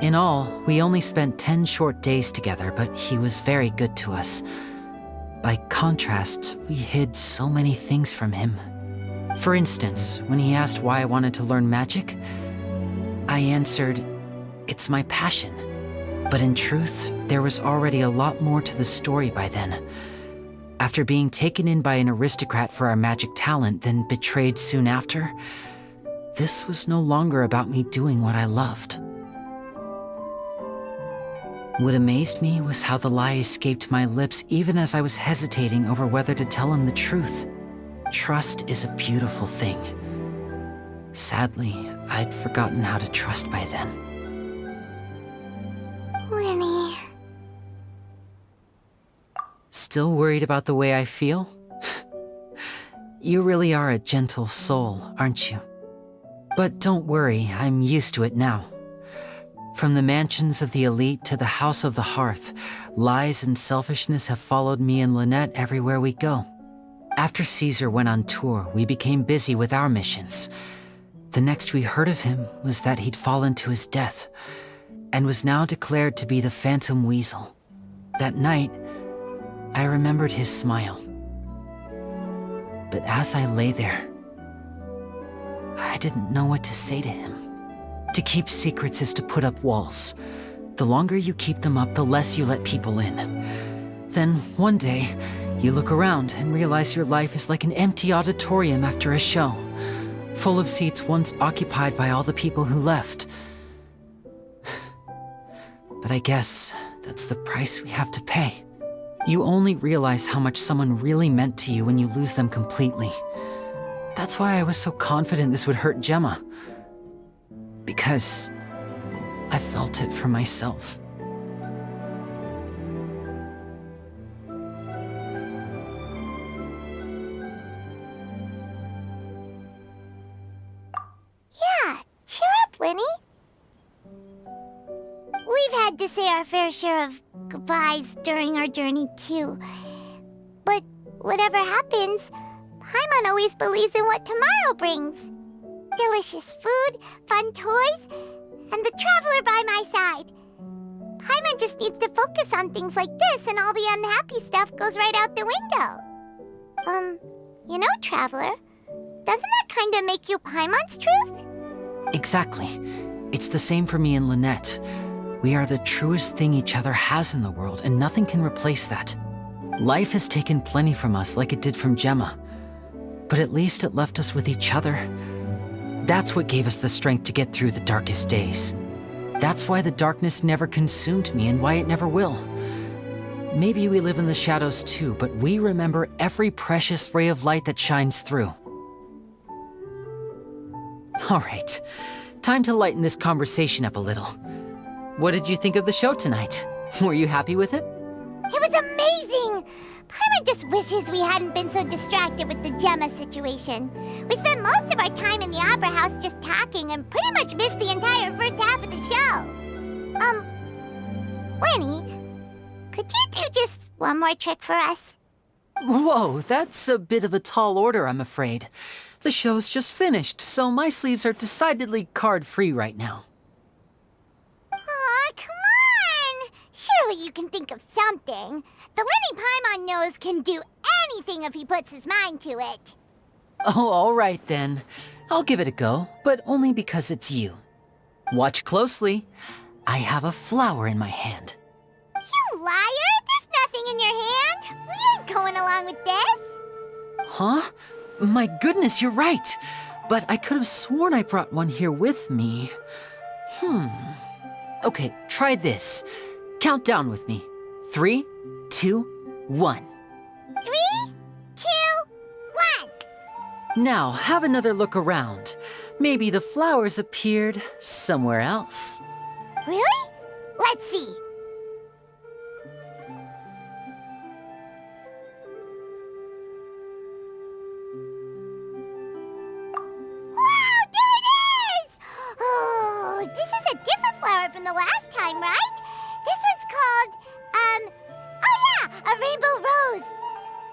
In all, we only spent 10 short days together, but he was very good to us. By contrast, we hid so many things from him. For instance, when he asked why I wanted to learn magic, I answered, "It's my passion." But in truth, there was already a lot more to the story by then. After being taken in by an aristocrat for our magic talent, then betrayed soon after, this was no longer about me doing what I loved. What amazed me was how the lie escaped my lips even as I was hesitating over whether to tell him the truth. Trust is a beautiful thing. Sadly, I'd forgotten how to trust by then. Lyney. Still worried about the way I feel? You really are a gentle soul, aren't you? But don't worry, I'm used to it now. From the mansions of the elite to the house of the hearth, lies and selfishness have followed me and Lynette everywhere we go. After Caesar went on tour, we became busy with our missions. The next we heard of him was that he'd fallen to his death, and was now declared to be the Phantom Weasel. That night, I remembered his smile. But as I lay there, I didn't know what to say to him. To keep secrets is to put up walls. The longer you keep them up, the less you let people in. Then, one day, you look around and realize your life is like an empty auditorium after a show, full of seats once occupied by all the people who left. But I guess that's the price we have to pay. You only realize how much someone really meant to you when you lose them completely. That's why I was so confident this would hurt Gemma. Because I felt it for myself. Yeah, cheer up, Lyney. We've had to say our fair share of goodbyes during our journey, too. But whatever happens, Paimon always believes in what tomorrow brings. Delicious food, fun toys, and the traveler by my side. Paimon just needs to focus on things like this, and all the unhappy stuff goes right out the window. You know, Traveler, doesn't that kind of make you Paimon's truth? Exactly. It's the same for me and Lynette. We are the truest thing each other has in the world, and nothing can replace that. Life has taken plenty from us, like it did from Gemma. But at least it left us with each other. That's what gave us the strength to get through the darkest days. That's why the darkness never consumed me and why it never will. Maybe we live in the shadows too, but we remember every precious ray of light that shines through. All right, time to lighten this conversation up a little. What did you think of the show tonight? Were you happy with it? It was amazing! Paimon just wishes we hadn't been so distracted with the Gemma situation. We spent most of our time in the opera house just talking and pretty much missed the entire first half of the show. Lyney, could you do just one more trick for us? Whoa, that's a bit of a tall order, I'm afraid. The show's just finished, so my sleeves are decidedly card-free right now. Aw, come on! Surely you can think of something. The Lyney Paimon knows can do anything if he puts his mind to it. Oh, all right then. I'll give it a go, but only because it's you. Watch closely. I have a flower in my hand. You liar! There's nothing in your hand! We ain't going along with this! Huh? My goodness, you're right! But I could have sworn I brought one here with me. Okay, try this. Count down with me. 3, 2, 1. 3, 2, 1! Now, have another look around. Maybe the flowers appeared somewhere else. Really? Let's see. Wow, there it is! Oh, this is a different flower from the last time, right? This one's called, oh yeah, a rainbow rose.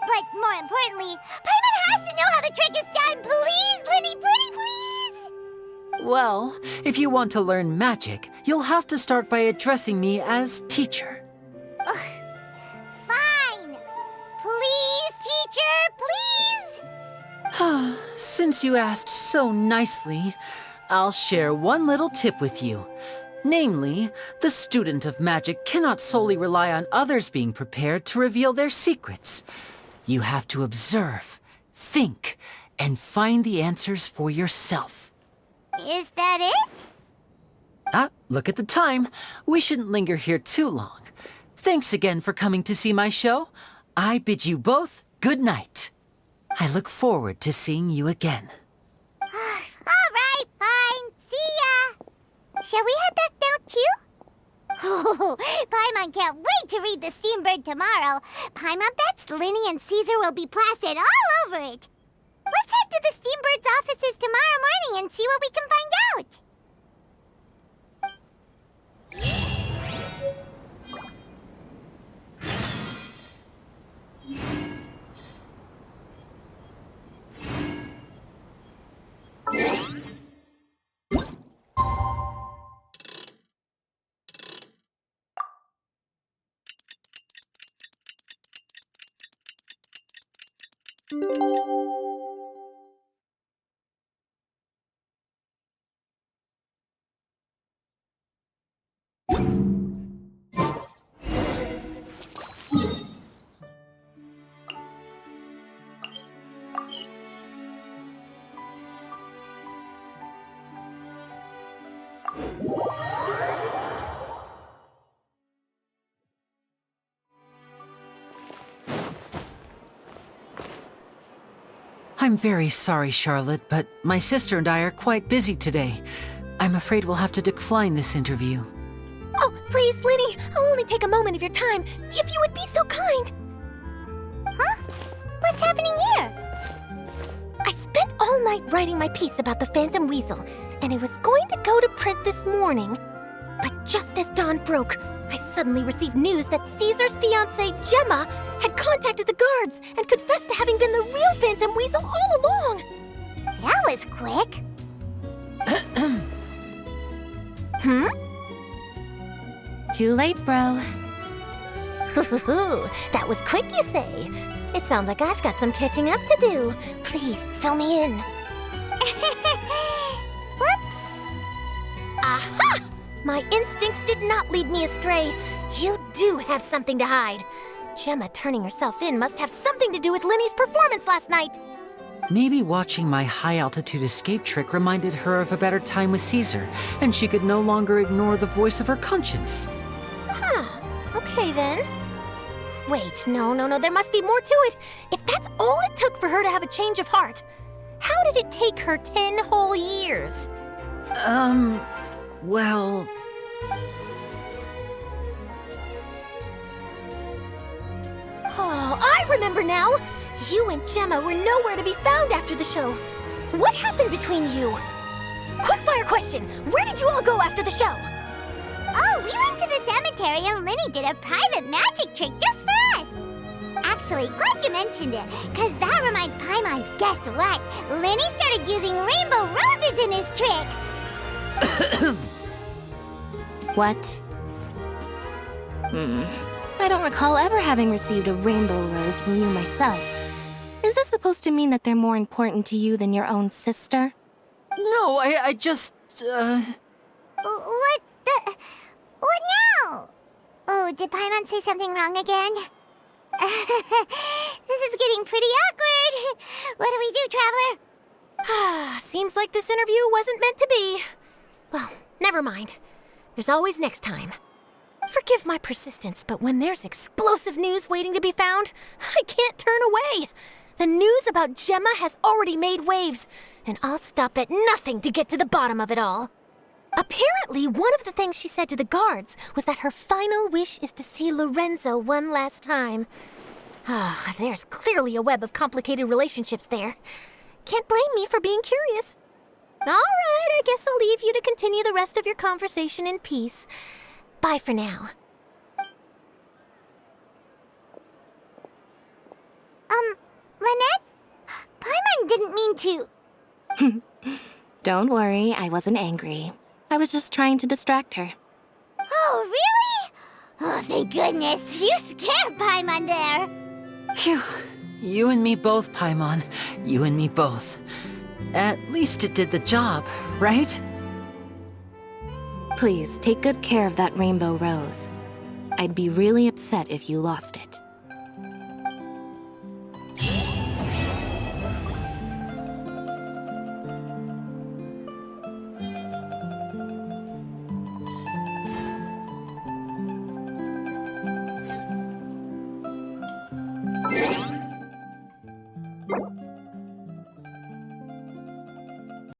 But more importantly, Paimon has to know how the trick is done! Please, Lyney, pretty please! Well, if you want to learn magic, you'll have to start by addressing me as teacher. Fine! Please, teacher, please! Since you asked so nicely, I'll share one little tip with you. Namely, the student of magic cannot solely rely on others being prepared to reveal their secrets. You have to observe, think, and find the answers for yourself. Is that it? Look at the time. We shouldn't linger here too long. Thanks again for coming to see my show. I bid you both good night. I look forward to seeing you again. All right, fine. See ya! Shall we head back now, too? Oh, Paimon can't wait to read The Steambird tomorrow. Paimon bets Lyney and Caesar will be plastered all over it. Let's head to the Steambird's offices tomorrow morning and see what we can find out. I'm very sorry, Charlotte, but my sister and I are quite busy today. I'm afraid we'll have to decline this interview. Oh, please, Lyney, I'll only take a moment of your time, if you would be so kind. Huh? What's happening here? I spent all night writing my piece about the Phantom Weasel, and it was going to go to print this morning. But just as dawn broke, I suddenly received news that Caesar's fiancée, Gemma, had contacted the guards and confessed to having been the real Phantom Weasel all along. That was quick. Too late, bro. That was quick, you say? It sounds like I've got some catching up to do. Please, fill me in. Whoops. Aha! My instincts did not lead me astray. You do have something to hide. Gemma turning herself in must have something to do with Lyney's performance last night. Maybe watching my high-altitude escape trick reminded her of a better time with Caesar, and she could no longer ignore the voice of her conscience. Okay then. Wait, no, there must be more to it. If that's all it took for her to have a change of heart, how did it take her 10 whole years? Well... Oh, I remember now! You and Gemma were nowhere to be found after the show. What happened between you? Quickfire question! Where did you all go after the show? Oh, we went to the cemetery and Lyney did a private magic trick just for us. Actually, glad you mentioned it, because that reminds Paimon, guess what? Lyney started using rainbow roses in his tricks. What? I don't recall ever having received a rainbow rose from you myself. Is this supposed to mean that they're more important to you than your own sister? No, I just, What now? Oh, did Paimon say something wrong again? This is getting pretty awkward. What do we do, Traveler? Seems like this interview wasn't meant to be. Well, never mind. There's always next time. Forgive my persistence, but when there's explosive news waiting to be found, I can't turn away. The news about Gemma has already made waves, and I'll stop at nothing to get to the bottom of it all. Apparently, one of the things she said to the guards was that her final wish is to see Lorenzo one last time. There's clearly a web of complicated relationships there. Can't blame me for being curious. All right, I guess I'll leave you to continue the rest of your conversation in peace. Bye for now. Lynette? didn't mean to. Don't worry, I wasn't angry. I was just trying to distract her. Oh, really? Oh, thank goodness. You scared Paimon there. Phew. You and me both, Paimon. You and me both. At least it did the job, right? Please, take good care of that rainbow rose. I'd be really upset if you lost it.